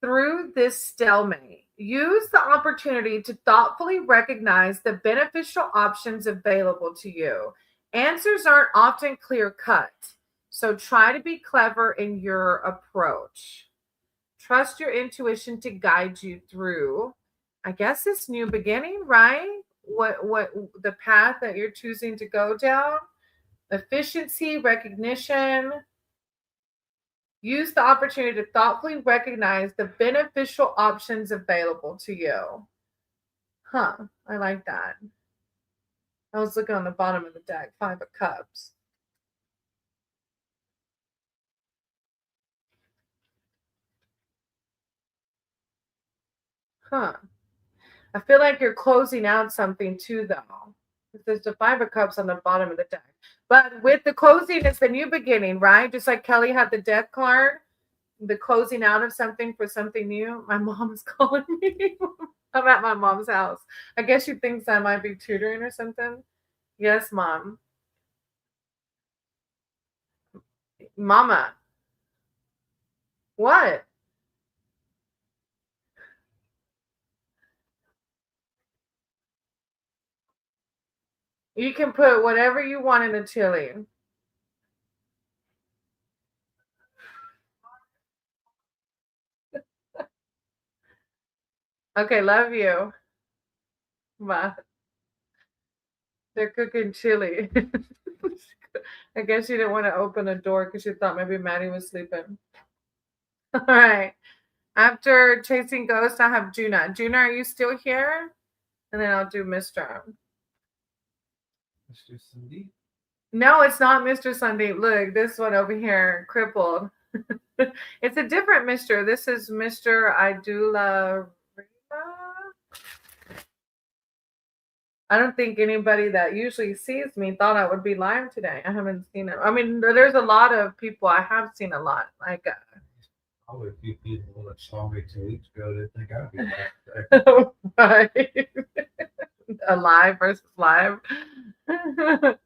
S1: through this stalemate. Use the opportunity to thoughtfully recognize the beneficial options available to you. Answers aren't often clear-cut, so try to be clever in your approach. Trust your intuition to guide you through, I guess, this new beginning, right? What the path that you're choosing to go down. Efficiency, recognition. Use the opportunity to thoughtfully recognize the beneficial options available to you. Huh, I like that. I was looking on the bottom of the deck, 5 of Cups. Huh. I feel like you're closing out something too, though. There's the 5 of Cups on the bottom of the deck. But with the closing, it's the new beginning, right? Just like Kelly had the death card, the closing out of something for something new. My mom is calling me. I'm at my mom's house. I guess she thinks I might be tutoring or something. Yes, Mom. Mama. What? You can put whatever you want in the chili. Okay, love you. Bye. They're cooking chili. I guess she didn't want to open the door because she thought maybe Maddie was sleeping. All right. After chasing ghosts, I have Juna. Juna, are you still here? And then I'll do Mr.
S2: Mr. Cindy.
S1: No, it's not Mr. Sunday. Look, this one over here, crippled. It's a different Mr. This is Mr. Idula. I don't think anybody that usually sees me thought I would be live today. I haven't seen it. I mean, there's a lot of people I have seen a lot. Like,
S2: Probably a few people that saw me 2 weeks ago didn't think I'd be back today.
S1: right. Alive versus live. All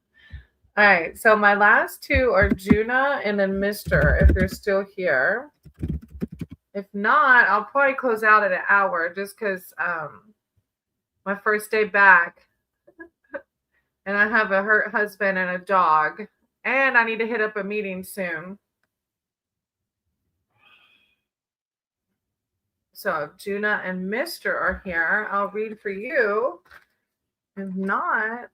S1: right. So my last two are Juna and then Mr. If you're still here. If not, I'll probably close out at an hour just because my first day back. And I have a hurt husband and a dog. And I need to hit up a meeting soon. So if Juna and Mr. are here, I'll read for you. If not,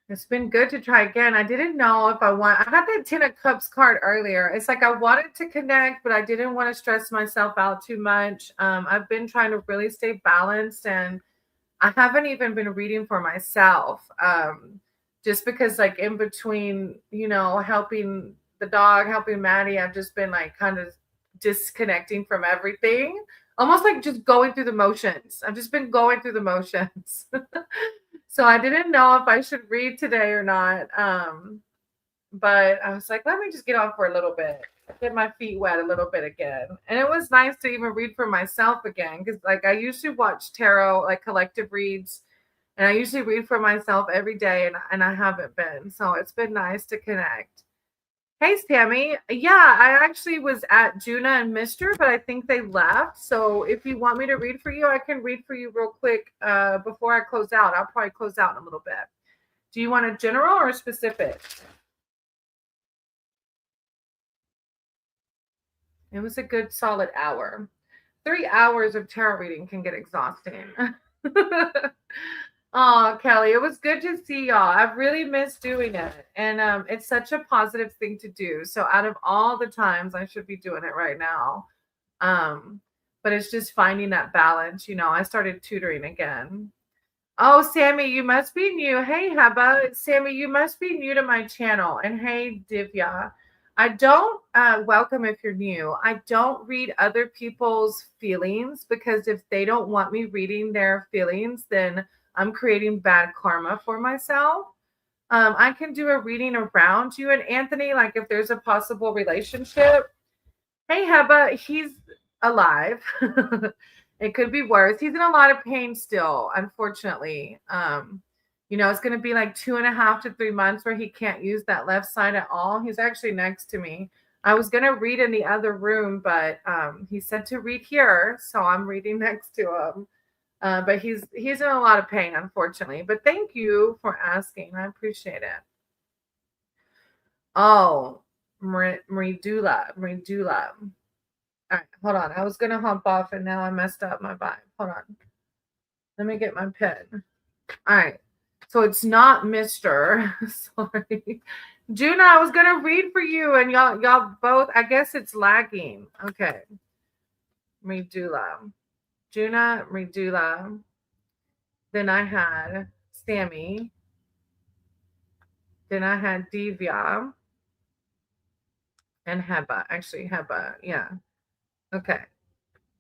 S1: it's been good to try again. I didn't know if I had that 10 of Cups card earlier. It's like I wanted to connect, but I didn't want to stress myself out too much. I've been trying to really stay balanced, and I haven't even been reading for myself. Just because like in between, helping the dog, helping Maddie, I've just been like kind of disconnecting from everything. Almost like just going through the motions. I've just been going through the motions. So I didn't know if I should read today or not. But I was like, let me just get on for a little bit, get my feet wet a little bit again. And it was nice to even read for myself again. Because like I usually watch tarot, like collective reads, and I usually read for myself every day, and I haven't been. So it's been nice to connect. Hey, Sammy. Yeah, I actually was at Juna and Mr., but I think they left. So if you want me to read for you, I can read for you real quick before I close out. I'll probably close out in a little bit. Do you want a general or specific? It was a good solid hour. 3 hours of tarot reading can get exhausting. Oh, Kelly, it was good to see y'all. I've really missed doing it. And it's such a positive thing to do. So out of all the times I should be doing it right now. Um, but it's just finding that balance. I started tutoring again. Oh, Sammy, you must be new. Hey, Heba. Sammy, you must be new to my channel. And hey, Divya. I don't welcome if you're new. I don't read other people's feelings because if they don't want me reading their feelings, then I'm creating bad karma for myself. I can do a reading around you and Anthony, like if there's a possible relationship. Hey, Heba, he's alive. It could be worse. He's in a lot of pain still, unfortunately. It's going to be like 2.5 to 3 months where he can't use that left side at all. He's actually next to me. I was going to read in the other room, but he said to read here, so I'm reading next to him. But he's in a lot of pain, unfortunately. But thank you for asking. I appreciate it. Oh, Mridula. All right, hold on. I was going to hump off and now I messed up my vibe. Hold on. Let me get my pen. All right. So it's not Mr. Sorry. Juna, I was going to read for you and y'all both, I guess it's lagging. Okay. Mridula. Juna, Mridula. Then I had Sammy. Then I had Divya and Heba. Actually, Heba. Yeah. Okay.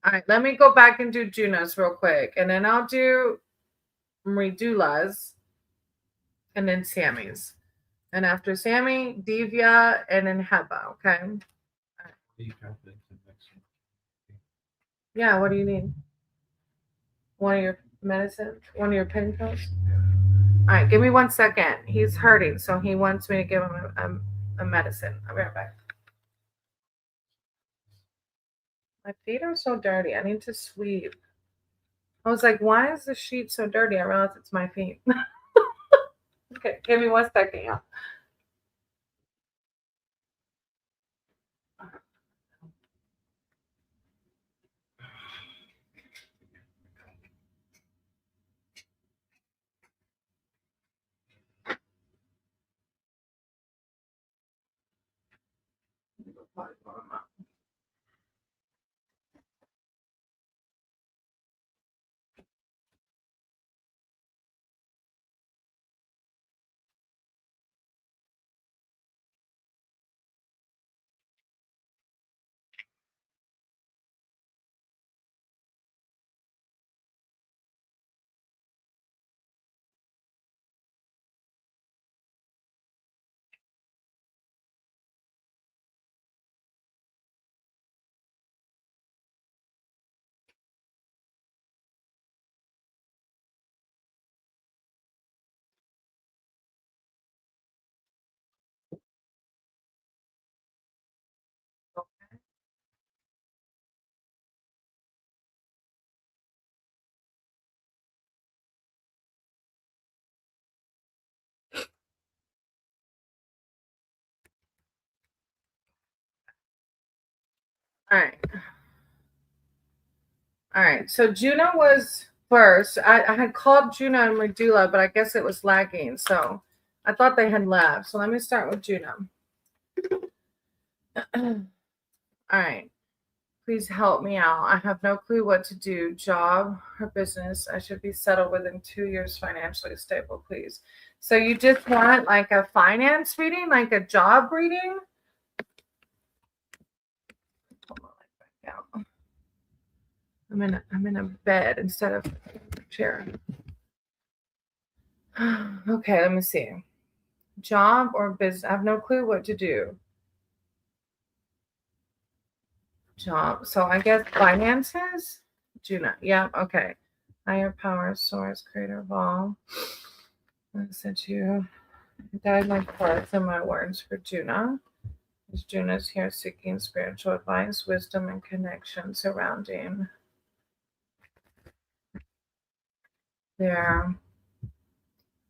S1: All right. Let me go back and do Juna's real quick. And then I'll do Mridula's. And then Sammy's. And after Sammy, Divya, and then Heba. Okay. Yeah. What do you need? One of your medicine? One of your pain pills? All right. Give me 1 second. He's hurting, so he wants me to give him a medicine. I'll be right back. My feet are so dirty. I need to sweep. I was like, why is the sheet so dirty? I realized it's my feet. Okay. Give me 1 second, y'all. All right. All right. So Juno was first. I had called Juno and Medulla, but I guess it was lagging. So I thought they had left. So let me start with Juno. All right. Please help me out. I have no clue what to do. Job or business. I should be settled within 2 years, financially stable, please. So you just want like a finance reading, like a job reading? Hold on, back out. I'm in a bed instead of a chair. Okay, let me see. Job or business. I have no clue what to do. Job. So I guess finances? Juno. Yeah, okay. Higher power, source, creator of all. I sent you. Guide my cards and my words for Juno. As Juno's here seeking spiritual advice, wisdom, and connection surrounding their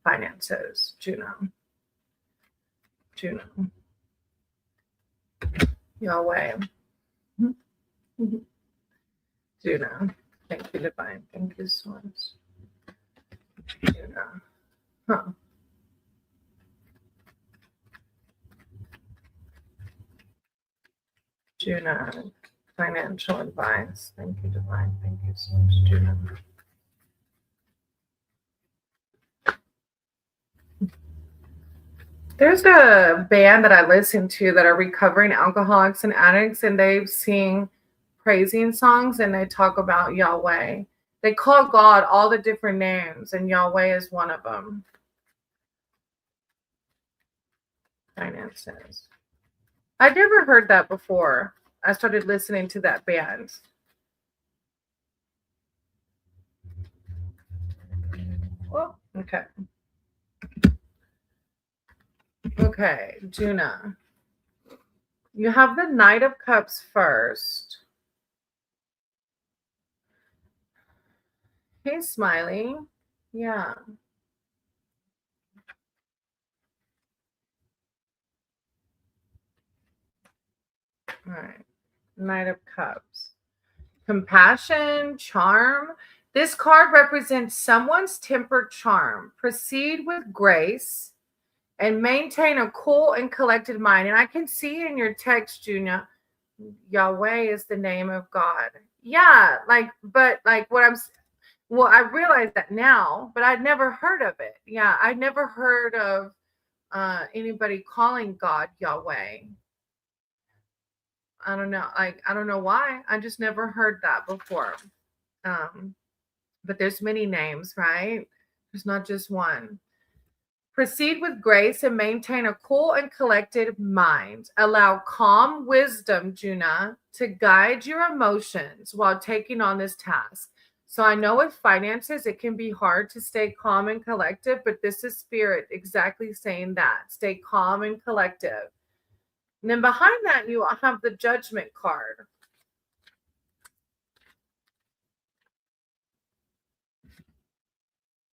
S1: finances. Juno. Yahweh. Juno. Thank you, Divine. Thank you, Source. Juno. Huh. Juno. Financial advice. Thank you, Divine. Thank you, Source. Juno. There's a band that I listen to that are recovering alcoholics and addicts, and they sing praising songs and they talk about Yahweh. They call God all the different names, and Yahweh is one of them. Finances. I'd never heard that before. I started listening to that band. Oh, okay. Okay, Juna. You have the Knight of Cups first. Hey, Smiley. Yeah. All right. Knight of Cups. Compassion, charm. This card represents someone's tempered charm. Proceed with grace and maintain a cool and collected mind. And I can see in your text, Juna, Yahweh is the name of God. Yeah, but I realize that now, but I'd never heard of it. Yeah, I'd never heard of anybody calling God Yahweh. I don't know. I don't know why. I just never heard that before. But there's many names, right? There's not just one. Proceed with grace and maintain a cool and collected mind. Allow calm wisdom, Juna, to guide your emotions while taking on this task. So I know with finances, it can be hard to stay calm and collective, but this is spirit exactly saying that. Stay calm and collective. And then behind that, you have the judgment card.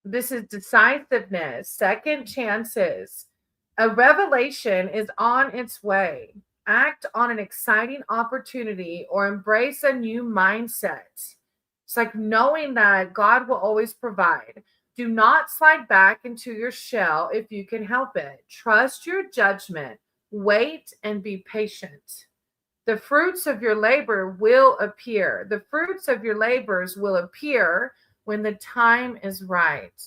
S1: This is decisiveness, second chances. A revelation is on its way. Act on an exciting opportunity or embrace a new mindset. It's like knowing that God will always provide. Do not slide back into your shell if you can help it. Trust your judgment. Wait and be patient. The fruits of your labor will appear. The fruits of your labors will appear when the time is right.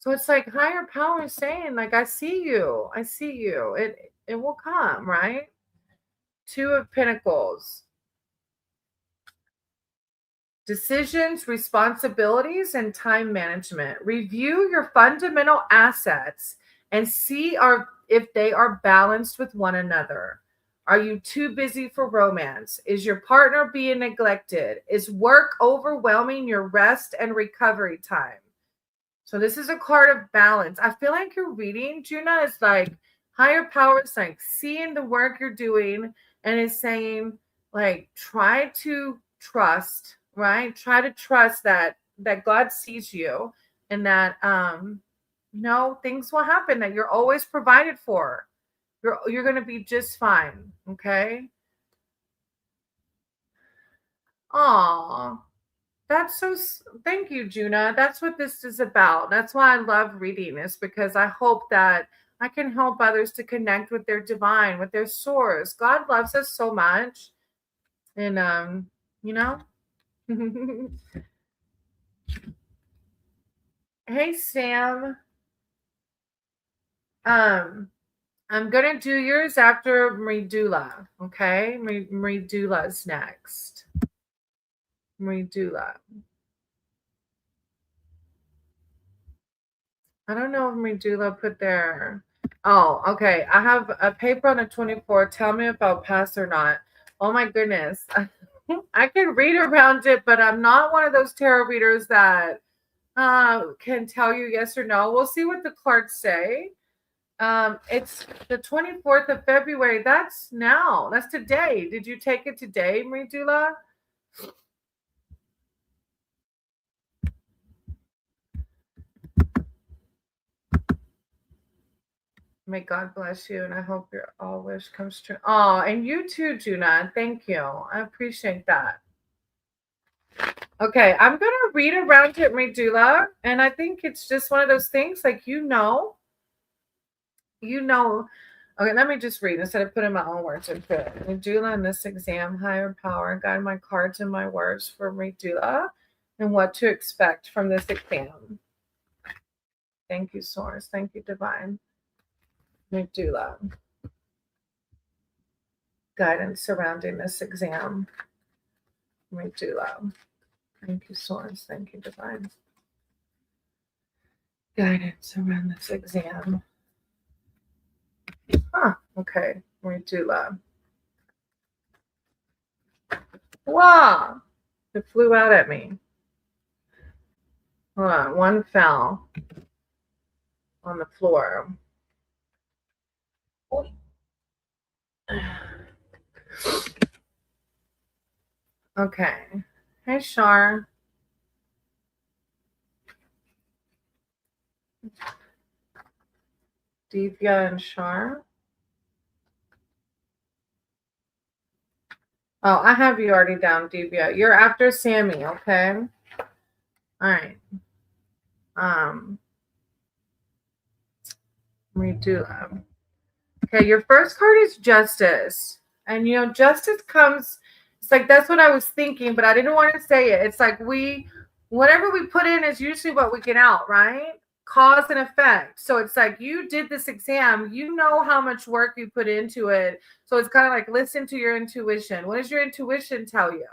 S1: So it's like higher power is saying, like, I see you. I see you. It will come, right? Two of Pentacles. Decisions, responsibilities, and time management. Review your fundamental assets and see if they are balanced with one another. Are you too busy for romance? Is your partner being neglected? Is work overwhelming your rest and recovery time? So this is a card of balance. I feel like your reading, Juna, is like higher power. It's like seeing the work you're doing and is saying, like, try to trust, right? Try to trust that God sees you and that things will happen, that you're always provided for. You're going to be just fine, okay? Aw, that's so, thank you, Juna. That's what this is about. That's why I love reading this, because I hope that I can help others to connect with their divine, with their source. God loves us so much. And, you know, hey, Sam. Um, I'm gonna do yours after Mridula. Okay, Mridula's next. Mridula. I don't know if Mridula put their. Oh, okay. I have a paper on the 24. Tell me if I'll pass or not. Oh my goodness. I can read around it, but I'm not one of those tarot readers that can tell you yes or no. We'll see what the cards say. It's the 24th of February. That's now. That's today. Did you take it today, Mridula? May God bless you, and I hope your all wish comes true. Oh, and you too, Juna. Thank you. I appreciate that. Okay, I'm gonna read around it, Mridula, and I think it's just one of those things, like you know. Okay, let me just read instead of putting my own words into it. Mridula, in this exam, higher power, guide my cards and my words for Mridula, and what to expect from this exam. Thank you, Source. Thank you, Divine. Mridula. Guidance surrounding this exam. Mridula. Thank you, Source. Thank you, Divine. Guidance around this exam. Okay. Mridula. Wow. It flew out at me. Hold on. One fell on the floor. Okay. Hey, Shar. Divya and Shar. Oh, I have you already down, Divya. You're after Sammy, okay? All right. Mridula. Okay, your first card is Justice. And justice comes, it's like that's what I was thinking, but I didn't want to say it. It's like whatever we put in is usually what we get out, right? Cause and effect. So it's like you did this exam, you know how much work you put into it. So it's kind of like listen to your intuition. What does your intuition tell you?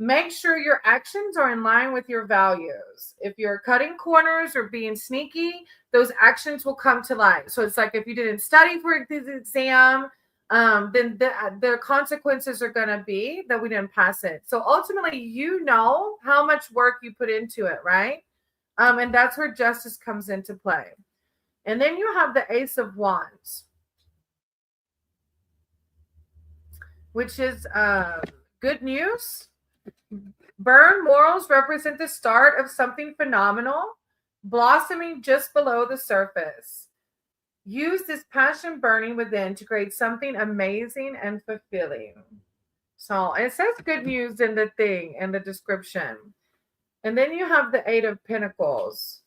S1: Make sure your actions are in line with your values. If you're cutting corners or being sneaky, those actions will come to light. So it's like if you didn't study for this exam, then the consequences are going to be that we didn't pass it. So ultimately, you know how much work you put into it, right? And that's where justice comes into play. And then you have the Ace of Wands, which is good news. Burn morals represent the start of something phenomenal, blossoming just below the surface. Use this passion burning within to create something amazing and fulfilling. So it says good news in the thing, in the description. And then you have the Eight of Pentacles.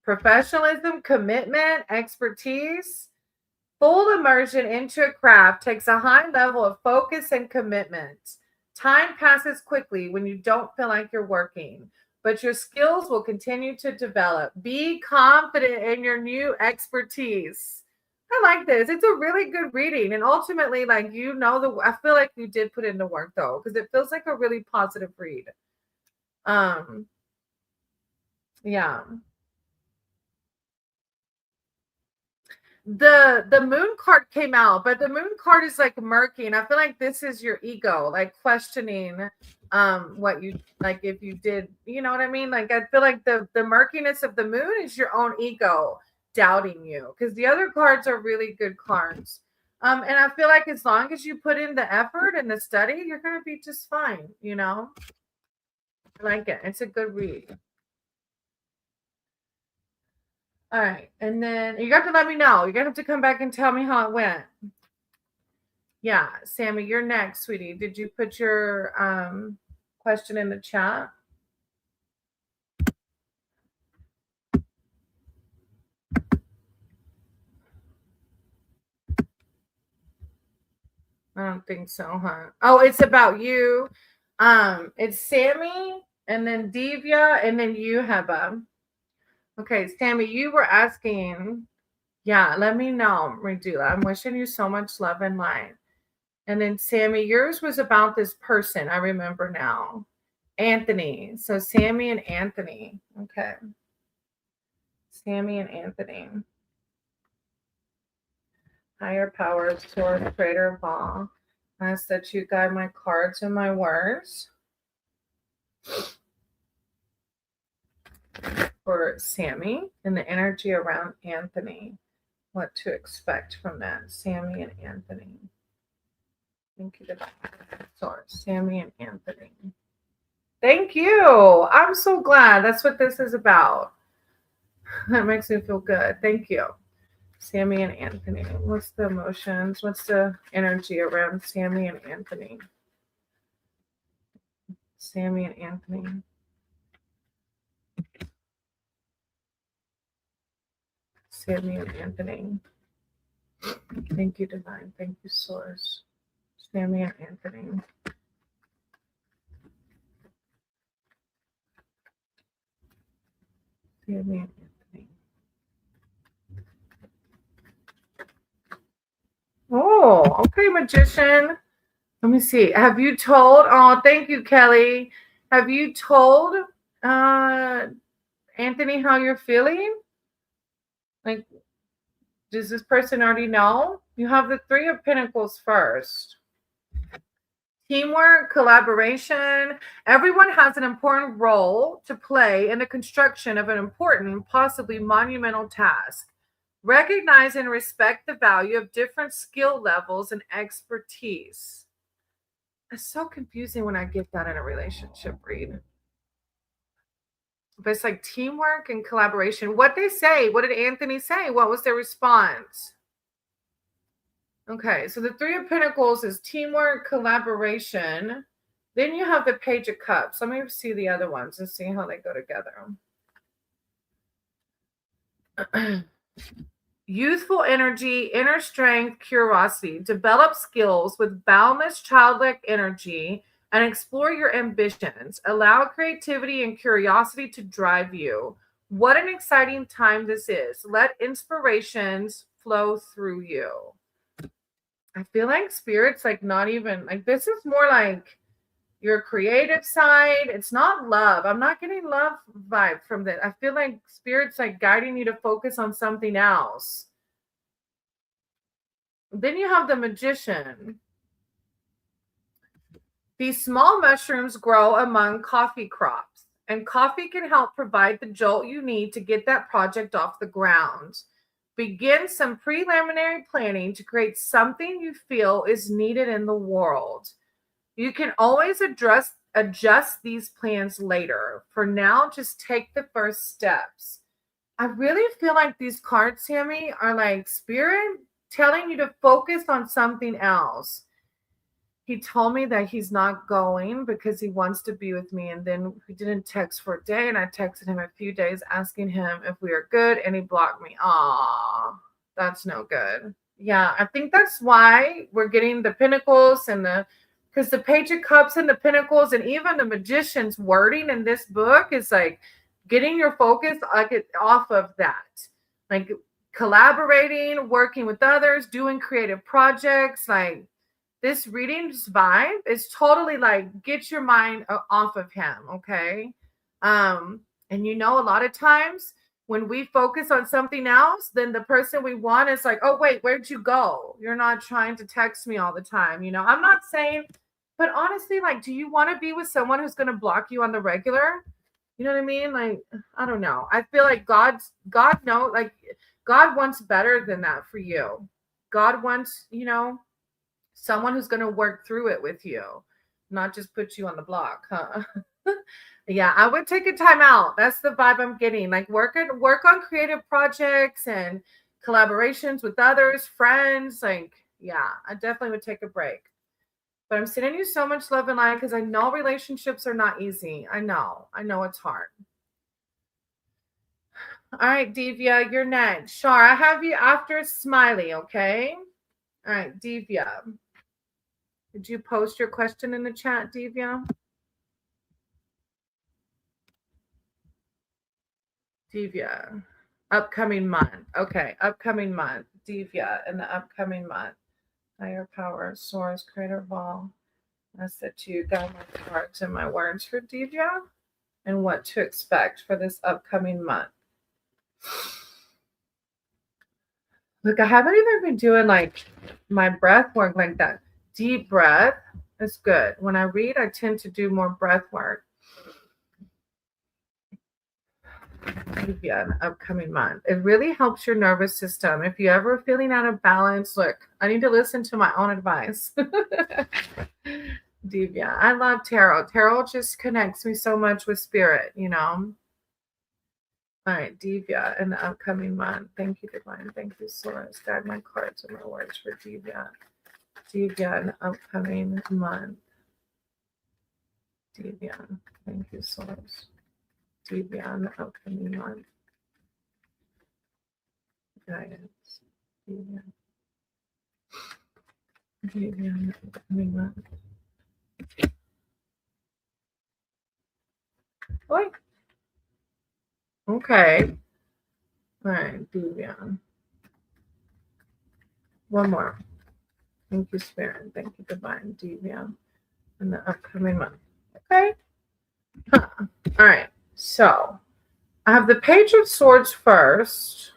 S1: Professionalism, commitment, expertise. Full immersion into a craft takes a high level of focus and commitment. Time passes quickly when you don't feel like you're working, but your skills will continue to develop. Be confident in your new expertise. I like this. It's a really good reading. And ultimately, I feel like you did put in the work though, because it feels like a really positive read. Yeah. The moon card came out, but the moon card is like murky, and I feel like this is your ego like questioning what you like, if you did, you know what I mean? Like I feel like the murkiness of the moon is your own ego doubting you, because the other cards are really good cards. And I feel like as long as you put in the effort and the study, you're gonna be just fine. I like it. It's a good read. All right, and then you got to let me know. You're gonna have to come back and tell me how it went. Yeah, Sammy, you're next, sweetie. Did you put your question in the chat? I don't think so, huh? Oh, it's about you. It's Sammy and then Divya and then you, Heba. Okay, Sammy, you were asking. Yeah, let me know, Redula. I'm wishing you so much love and light. And then Sammy, yours was about this person. I remember now. Anthony. So Sammy and Anthony. Okay. Sammy and Anthony. Higher powers, source, creator of all. I ask that you guide my cards and my words for Sammy and the energy around Anthony. What to expect from that. Sammy and Anthony. Thank you, divine source. Sammy and Anthony. Thank you. I'm so glad. That's what this is about. That makes me feel good. Thank you. Sammy and Anthony. What's the emotions? What's the energy around Sammy and Anthony? Sammy and Anthony. Sammy and Anthony. Thank you, divine. Thank you, source. Sammy and Anthony. Sammy and Anthony. Oh, okay, magician. Let me see. Have you told? Oh, thank you, Kelly. Have you told Anthony how you're feeling? Like, does this person already know? You have the Three of Pentacles first. Teamwork, collaboration. Everyone has an important role to play in the construction of an important, possibly monumental task. Recognize and respect the value of different skill levels and expertise. It's so confusing when I get that in a relationship read. But it's like teamwork and collaboration. What they say? What did Anthony say? What was their response? Okay, so the Three of Pentacles is teamwork, collaboration. Then you have the Page of Cups. Let me see the other ones and see how they go together. Youthful energy, inner strength, curiosity. Develop skills with boundless childlike energy and explore your ambitions. Allow creativity and curiosity to drive you. What an exciting time this is. Let inspirations flow through you. I feel like spirit's like not even like this is more like your creative side. It's not love. I'm not getting love vibe from this. I feel like spirit's like guiding you to focus on something else. Then you have the magician. These small mushrooms grow among coffee crops, and coffee can help provide the jolt you need to get that project off the ground. Begin some preliminary planning to create something you feel is needed in the world. You can always adjust these plans later. For now, just take the first steps. I really feel like these cards, Sammy, are like spirit telling you to focus on something else. He told me that he's not going because he wants to be with me. And then he didn't text for a day. And I texted him a few days asking him if we are good. And he blocked me. Aw, that's no good. Yeah, I think that's why we're getting the Pentacles and because the Page of Cups and the Pentacles and even the Magician's wording in this book is like getting your focus off of that. Like collaborating, working with others, doing creative projects, like this reading's vibe is totally like get your mind off of him, okay? And a lot of times when we focus on something else, then the person we want is like, oh wait, where'd you go? You're not trying to text me all the time. I'm not saying, but honestly, like, do you want to be with someone who's going to block you on the regular? You know what I mean? Like, I don't know. I feel like God wants better than that for you. God wants, someone who's going to work through it with you, not just put you on the block, huh? Yeah, I would take a time out. That's the vibe I'm getting. Like work on creative projects and collaborations with others, friends. Like Yeah, I definitely would take a break. But I'm sending you so much love and light because I know relationships are not easy. I know it's hard. All right, Divya, you're next. Shar, I have you after Smiley, okay? All right, Divya. Did you post your question in the chat, Divya? Divya. Upcoming month. Okay, upcoming month. Divya in the upcoming month. Higher power, source, creator of all. I said to you, got my cards and my words for Divya and what to expect for this upcoming month. Look, I haven't even been doing like my breath work like that. Deep breath is good. When I read, I tend to do more breath work. Yeah, an upcoming month. It really helps your nervous system. If you're ever feeling out of balance, look, I need to listen to my own advice. Divya, I love tarot. Tarot just connects me so much with spirit, you know. All right, Divya, in the upcoming month. Thank you, Divine. Thank you, Source. Guide my cards and my words for Divya. Divya, in the upcoming month. Divya, thank you, Source. Divya, in the upcoming month. Guidance. Divya. Divya, in the upcoming month. Oi. Okay. All right, Divya. One more. Thank you, Spirit. Thank you, Divine. Divya, in the upcoming month. Okay. Huh. All right. So I have the Page of Swords first.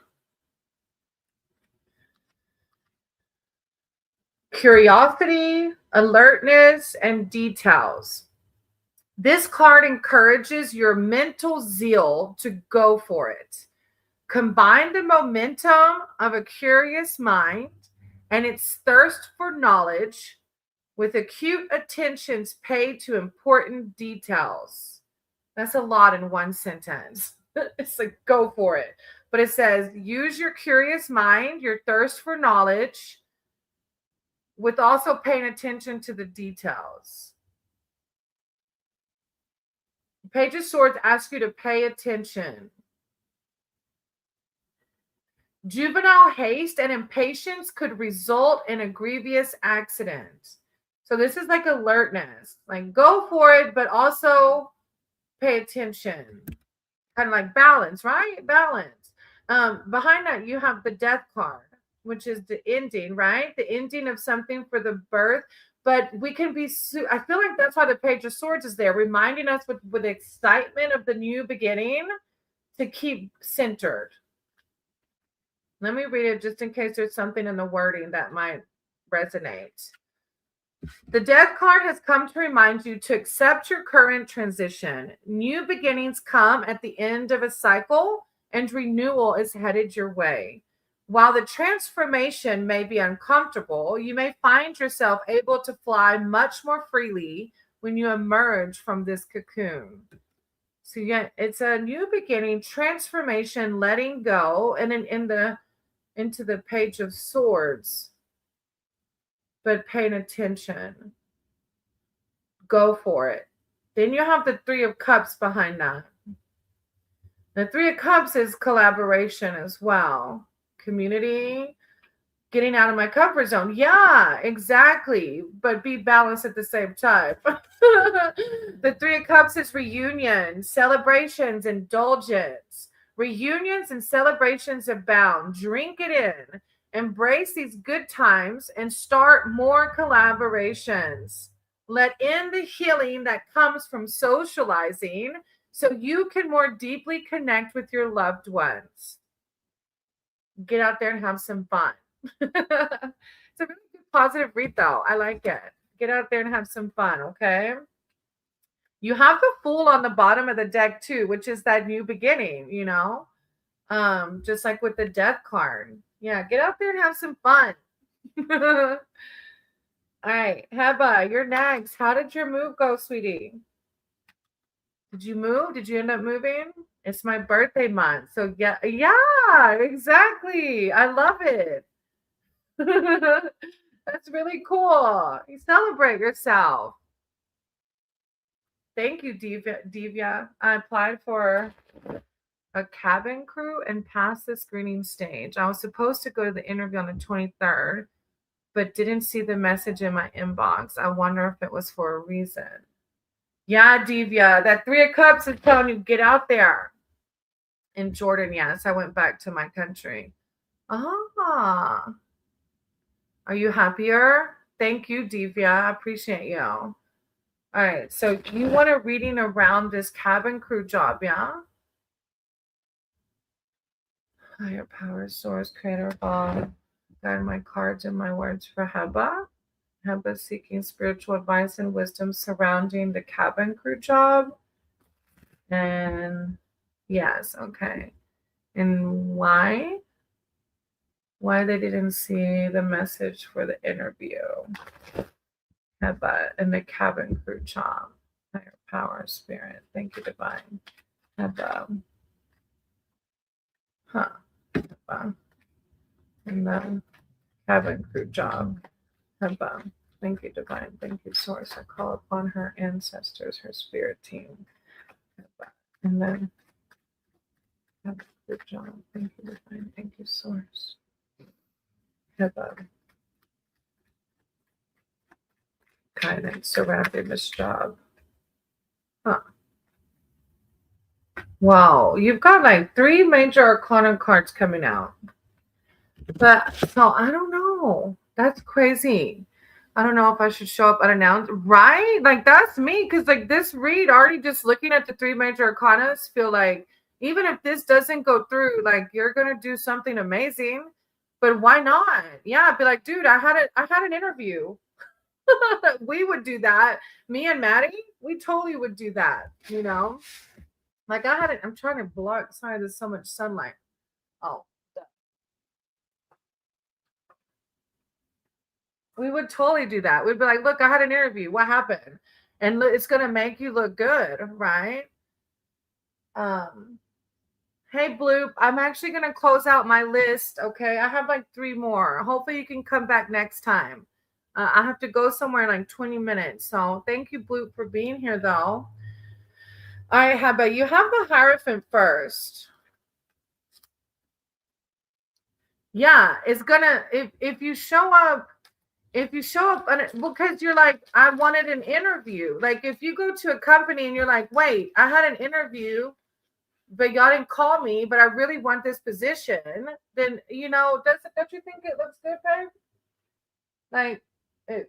S1: Curiosity, alertness, and details. This card encourages your mental zeal to go for it. Combine the momentum of a curious mind and its thirst for knowledge with acute attentions paid to important details. That's a lot in one sentence. It's like, go for it. But it says, use your curious mind, your thirst for knowledge, with also paying attention to the details. Page of Swords asks you to pay attention. Juvenile haste and impatience could result in a grievous accident. So this is like alertness, like go for it, but also pay attention. Kind of like balance, right? Balance. Behind that, you have the Death card, which is the ending, right? The ending of something for the birth. But we can be, I feel like that's why the Page of Swords is there, reminding us with excitement of the new beginning to keep centered. Let me read it just in case there's something in the wording that might resonate. The Death card has come to remind you to accept your current transition. New beginnings come at the end of a cycle, and renewal is headed your way. While the transformation may be uncomfortable, you may find yourself able to fly much more freely when you emerge from this cocoon. So yeah, it's a new beginning, transformation, letting go, and then into the Page of Swords, but paying attention. Go for it. Then you have the Three of Cups behind that. The Three of Cups is collaboration as well. Community, getting out of my comfort zone. Yeah, exactly. But be balanced at the same time. The Three of Cups is reunion, celebrations, indulgence. Reunions and celebrations abound. Drink it in. Embrace these good times and start more collaborations. Let in the healing that comes from socializing so you can more deeply connect with your loved ones. Get out there and have some fun. It's a really good positive read, though. I like it. Get out there and have some fun, okay? You have the Fool on the bottom of the deck, too, which is that new beginning, you know? Just like with the Death card. Yeah, get out there and have some fun. All right, Heba, you're next. How did your move go, sweetie? Did you move? Did you end up moving? It's my birthday month. So yeah, exactly. I love it. That's really cool. You celebrate yourself. Thank you, Divya. I applied for a cabin crew and passed the screening stage. I was supposed to go to the interview on the 23rd, but didn't see the message in my inbox. I wonder if it was for a reason. Yeah, Divya, that 3 of Cups is telling you get out there. In Jordan, yes, I went back to my country. Ah, are you happier? Thank you, Divya. I appreciate you. All right, so you want a reading around this cabin crew job, yeah? Higher power, source, creator of all. Guide my cards and my words for Heba. Heba seeking spiritual advice and wisdom surrounding the cabin crew job. And yes, okay. And why? Why they didn't see the message for the interview. Heba and the cabin crew job. Higher power, spirit. Thank you, divine. Heba. Huh. Heba. And then cabin crew job. Heba. Thank you, divine. Thank you, source. I call upon her ancestors, her spirit team. Heba. And then cabin crew job. Thank you, divine. Thank you, source. Heba. Guidance surrounding this job. Huh. Wow, you've got like 3 major arcana cards coming out. But so I don't know. That's crazy. I don't know if I should show up unannounced. Right? Like that's me. Because like this read, already just looking at the 3 major arcanas, feel like even if this doesn't go through, like you're gonna do something amazing. But why not? Yeah, I'd be like, dude, I had an interview. We would do that. Me and Maddie, we totally would do that, you know? Like I had it, I'm trying to block. Sorry, there's so much sunlight. Oh, we would totally do that. We'd be like, look, I had an interview. What happened? And look, it's gonna make you look good, right? Um, hey Bloop, I'm actually gonna close out my list. Okay, I have like 3 more. Hopefully you can come back next time. I have to go somewhere in like 20 minutes. So thank you, Bloop, for being here though. I have, but you have the Hierophant first. Yeah, it's gonna if you show up because you're like, I wanted an interview. Like if you go to a company and you're like, wait, I had an interview, but y'all didn't call me, but I really want this position, then don't you think it looks good, babe? Like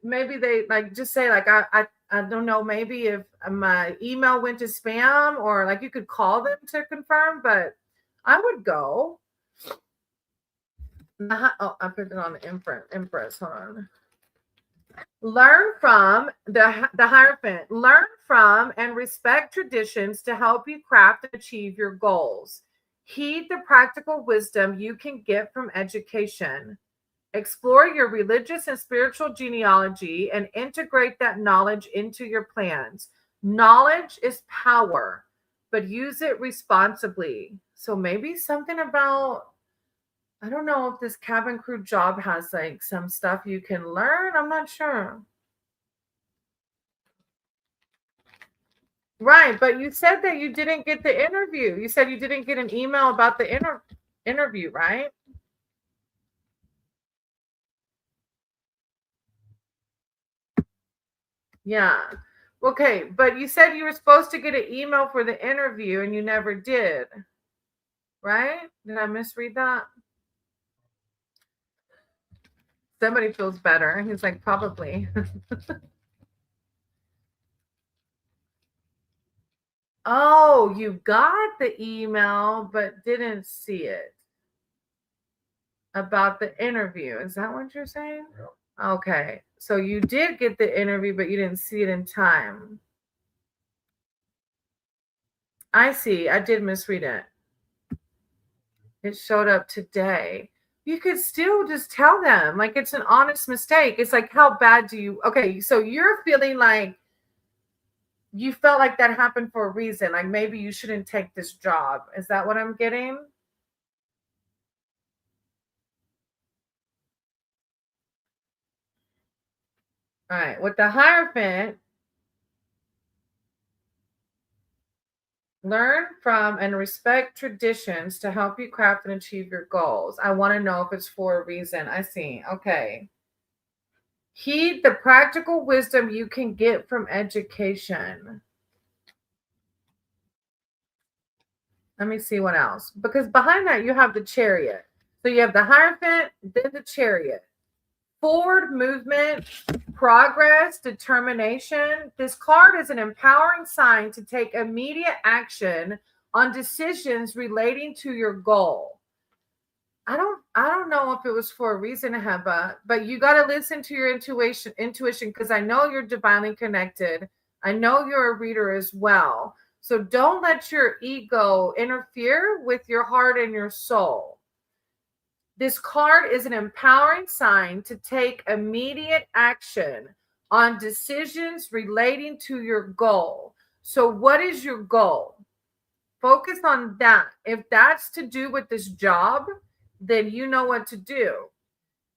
S1: maybe they like just say like I don't know, maybe if my email went to spam or like you could call them to confirm, but I would go. Oh, I put it on the Empress. Hold on. Learn from the Hierophant. Learn from and respect traditions to help you craft and achieve your goals. Heed the practical wisdom you can get from education. Explore your religious and spiritual genealogy and integrate that knowledge into your plans. Knowledge is power, but use it responsibly. So maybe something about, I don't know if this cabin crew job has like some stuff you can learn. I'm not sure. Right, but you said that you didn't get the interview. You said you didn't get an email about the interview, right? Yeah. Okay, but you said you were supposed to get an email for the interview and you never did. Right? Did I misread that? Somebody feels better. He's like, probably. Oh, you got the email but didn't see it about the interview. Is that what you're saying?
S2: Yep.
S1: Okay. So you did get the interview, but you didn't see it in time. I see. I did misread it. It showed up today. You could still just tell them, like, it's an honest mistake. It's like, how bad do you, okay, so you're feeling like you felt like that happened for a reason. Like maybe you shouldn't take this job. Is that what I'm getting? All right, with the Hierophant, learn from and respect traditions to help you craft and achieve your goals. I want to know if it's for a reason. I see. Okay. Heed the practical wisdom you can get from education. Let me see what else. Because behind that, you have the Chariot. So you have the Hierophant, then the Chariot. Forward movement, progress, determination. This card is an empowering sign to take immediate action on decisions relating to your goal. I don't know if it was for a reason, Heba, but you got to listen to your intuition, because I know you're divinely connected. I know you're a reader as well. So don't let your ego interfere with your heart and your soul. This card is an empowering sign to take immediate action on decisions relating to your goal. So what is your goal? Focus on that. If that's to do with this job, then you know what to do.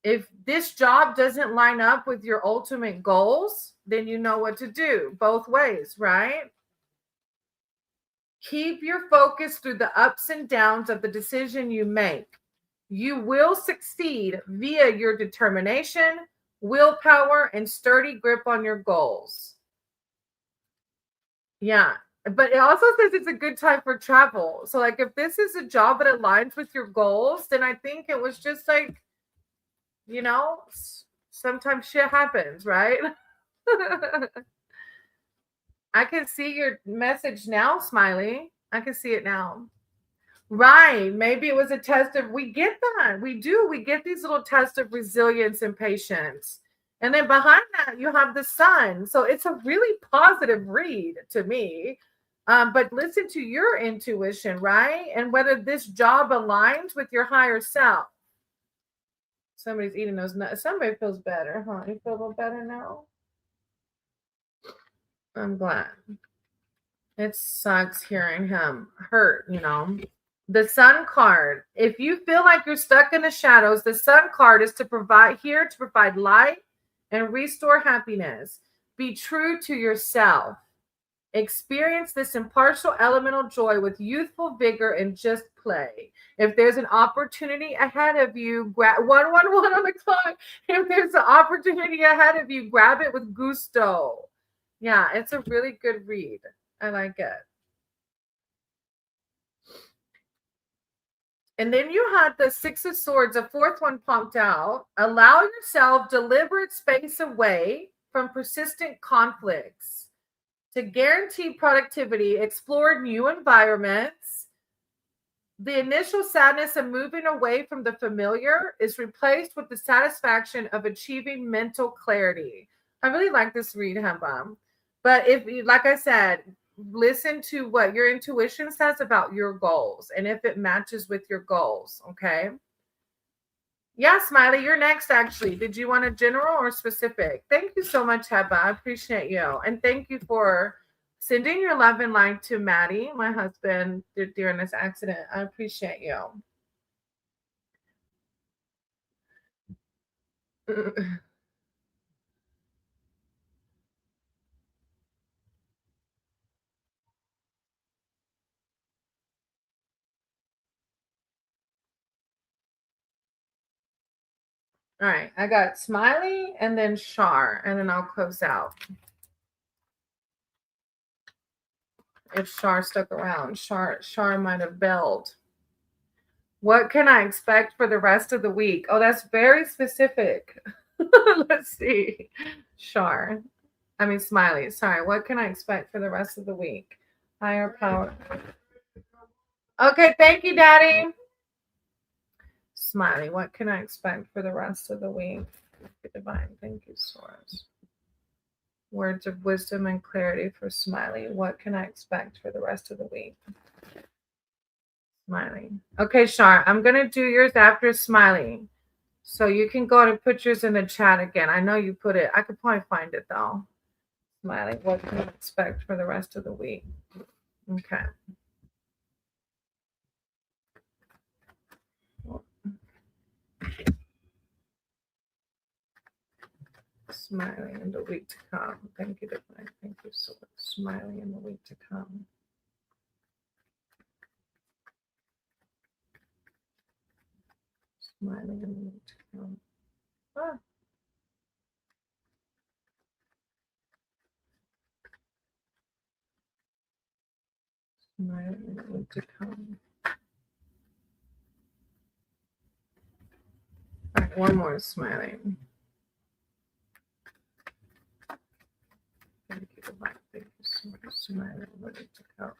S1: If this job doesn't line up with your ultimate goals, then you know what to do. Both ways, right? Keep your focus through the ups and downs of the decision you make. You will succeed via your determination, willpower, and sturdy grip on your goals. Yeah. But it also says it's a good time for travel. So, like, if this is a job that aligns with your goals, then I think it was just like, you know, sometimes shit happens, right? I can see your message now, Smiley. I can see it now. Right. Maybe it was a test of, we get that. We do. We get these little tests of resilience and patience. And then behind that, you have the sun. So it's a really positive read to me. But listen to your intuition, right? And whether this job aligns with your higher self. Somebody's eating those nuts. Somebody feels better, huh? You feel a little better now? I'm glad. It sucks hearing him hurt, you know. The sun card. If you feel like you're stuck in the shadows, the sun card is to provide light and restore happiness. Be true to yourself. Experience this impartial elemental joy with youthful vigor and just play. If there's an opportunity ahead of you, grab 111 on the clock. If there's an opportunity ahead of you, grab it with gusto. Yeah, it's a really good read. I like it. And then you had the Six of Swords, a fourth one pumped out. Allow yourself deliberate space away from persistent conflicts. To guarantee productivity, explore new environments. The initial sadness of moving away from the familiar is replaced with the satisfaction of achieving mental clarity. I really like this read, Hembam. But if, like I said, listen to what your intuition says about your goals and if it matches with your goals, okay? Yeah, Smiley, you're next, actually. Did you want a general or specific? Thank you so much, Heba. I appreciate you. And thank you for sending your love and light to Maddie, my husband, during this accident. I appreciate you. All right, I got Smiley and then Shar, and then I'll close out. If Shar stuck around, Shar might have bailed. What can I expect for the rest of the week? Oh, that's very specific. Let's see. Smiley. Sorry. What can I expect for the rest of the week? Higher power. Okay, thank you, Daddy. Smiley. What can I expect for the rest of the week? Divine. Thank you, Source. Words of wisdom and clarity for Smiley. What can I expect for the rest of the week? Smiley. Okay, Shar, I'm going to do yours after Smiley. So you can go and put yours in the chat again. I know you put it. I could probably find it, though. Smiley, what can you expect for the rest of the week? Okay. Smiling in the week to come. Thank you, divine. Thank you, Source. Smiling in the week to come. Smiling in the week to come. Ah. Smiling in the week to come. All right, one more smiling. Thank you, divine. Thank you, Source. Smiling in the week to come.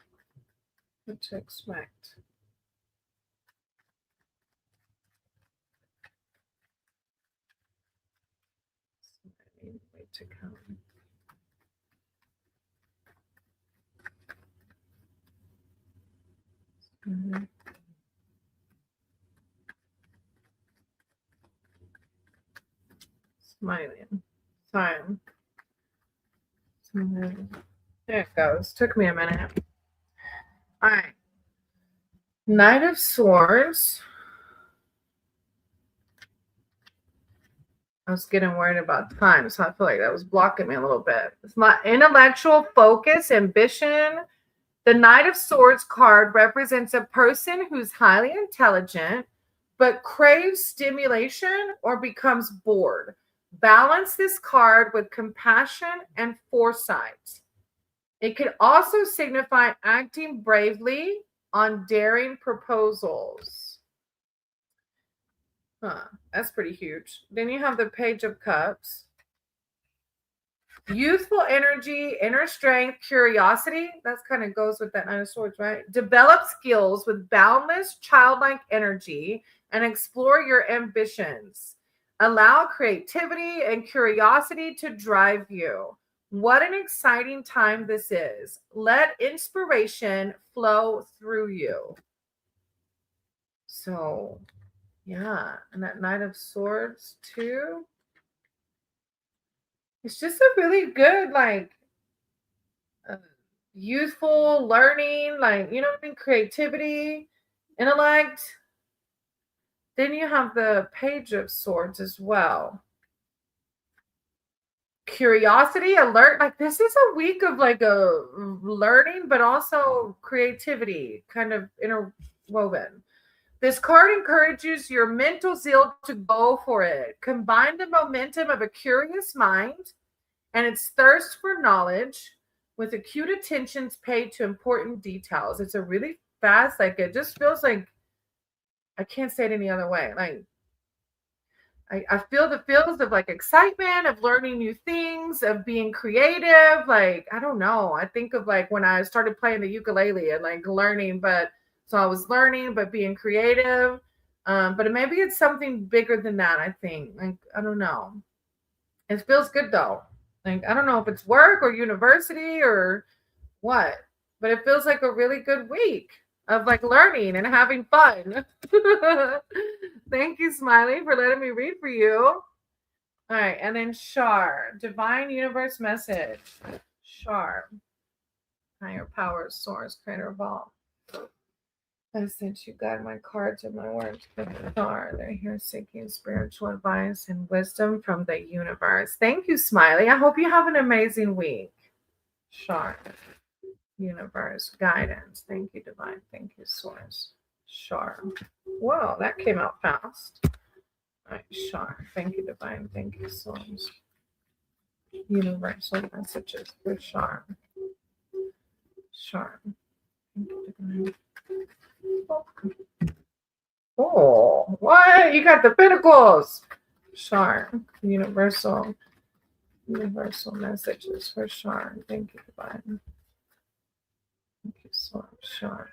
S1: What to expect. Smiling in the week to come. Smiling. Time. Smiling. There it goes. Took me a minute. All right. Knight of Swords. I was getting worried about time, so I feel like that was blocking me a little bit. It's my intellectual focus, ambition. The Knight of Swords card represents a person who's highly intelligent, but craves stimulation or becomes bored. Balance this card with compassion and foresight. It could also signify acting bravely on daring proposals. That's pretty huge. Then you have the Page of Cups. Youthful energy, inner strength, curiosity. That kind of goes with that Nine of Swords, right? Develop skills with boundless childlike energy and explore your ambitions. Allow creativity and curiosity to drive you. What an exciting time this is. Let inspiration flow through you. So, yeah, and that Knight of Swords too. It's just a really good, like, youthful learning, like, you know what I mean? Creativity, intellect. Then you have the Page of Swords as well. Curiosity, alert. Like, this is a week of like a learning, but also creativity kind of interwoven. This card encourages your mental zeal to go for it. Combine the momentum of a curious mind and its thirst for knowledge with acute attentions paid to important details. It's a really fast, like, it just feels like, I can't say it any other way. Like, I feel the feels of like excitement, of learning new things, of being creative. Like, I don't know. I think of like when I started playing the ukulele and like learning, so I was learning, but being creative. But maybe it's something bigger than that, I think. Like, I don't know. It feels good though. Like, I don't know if it's work or university or what, but it feels like a really good week of like learning and having fun. Thank you, Smiley, for letting me read for you. All right, and then Shar, Divine Universe Message. Shar, higher power, source, creator of all. I sent you guide my cards and my words. They're here seeking spiritual advice and wisdom from the universe. Thank you, Smiley. I hope you have an amazing week. Shar, universe, guidance. Thank you, divine. Thank you, source. Shar. Whoa, that came out fast. All right, Shar. Thank you, divine. Thank you, source. Universal messages for Shar. Shar. Thank you, divine. Oh, what? You got the pinnacles. Shar. Universal messages for Shar. Thank you, divine. Thank you so much, Shar.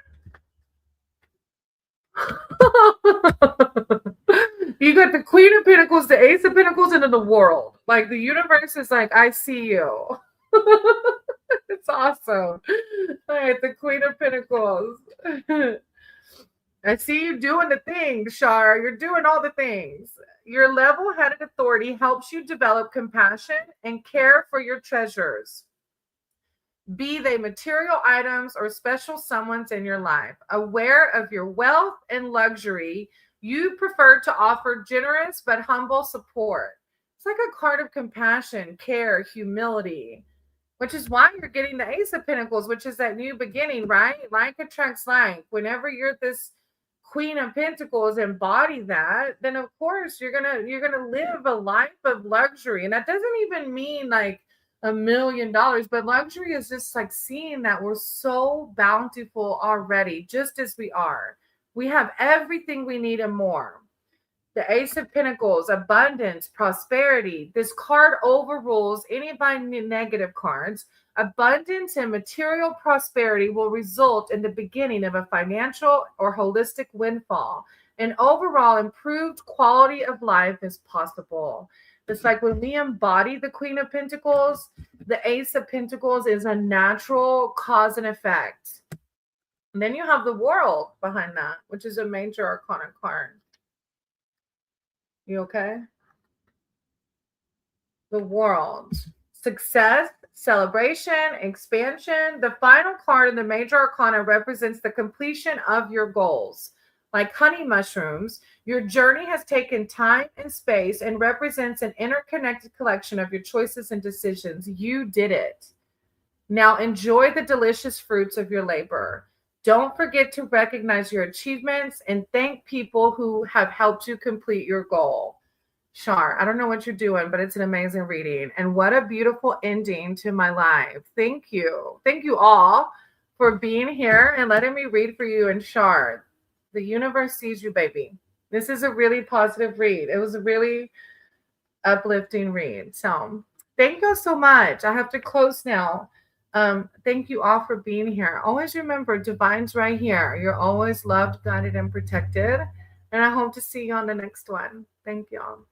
S1: You got the Queen of Pentacles, the Ace of Pentacles, and then the World. Like, the universe is like, I see you. It's awesome. All right, the Queen of Pentacles. I see you doing the things, Shar. You're doing all the things. Your level-headed authority helps you develop compassion and care for your treasures, be they material items or special someones in your life. Aware of your wealth and luxury, you prefer to offer generous but humble support. It's like a card of compassion, care, humility, which is why you're getting the Ace of Pentacles, which is that new beginning, right? Like attracts like. Whenever you're this Queen of Pentacles, embody that, then of course you're gonna live a life of luxury. And that doesn't even mean like $1 million, but luxury is just like seeing that we're so bountiful already, just as we are. We have everything we need and more. The Ace of Pentacles, abundance, prosperity. This card overrules any of my negative cards. Abundance and material prosperity will result in the beginning of a financial or holistic windfall. An overall improved quality of life is possible. It's like when we embody the Queen of Pentacles, the Ace of Pentacles is a natural cause and effect. And then you have the World behind that, which is a major arcana card. You okay? The World. Success, celebration, expansion. The final card in the major arcana represents the completion of your goals. Like honey mushrooms, your journey has taken time and space and represents an interconnected collection of your choices and decisions. You did it. Now enjoy the delicious fruits of your labor. Don't forget to recognize your achievements and thank people who have helped you complete your goal. Shar, I don't know what you're doing, but it's an amazing reading. And what a beautiful ending to my life. Thank you. Thank you all for being here and letting me read for you. And Shar, the universe sees you, baby. This is a really positive read. It was a really uplifting read. So thank you so much. I have to close now. Thank you all for being here. Always remember, Divine's right here. You're always loved, guided, and protected. And I hope to see you on the next one. Thank you all.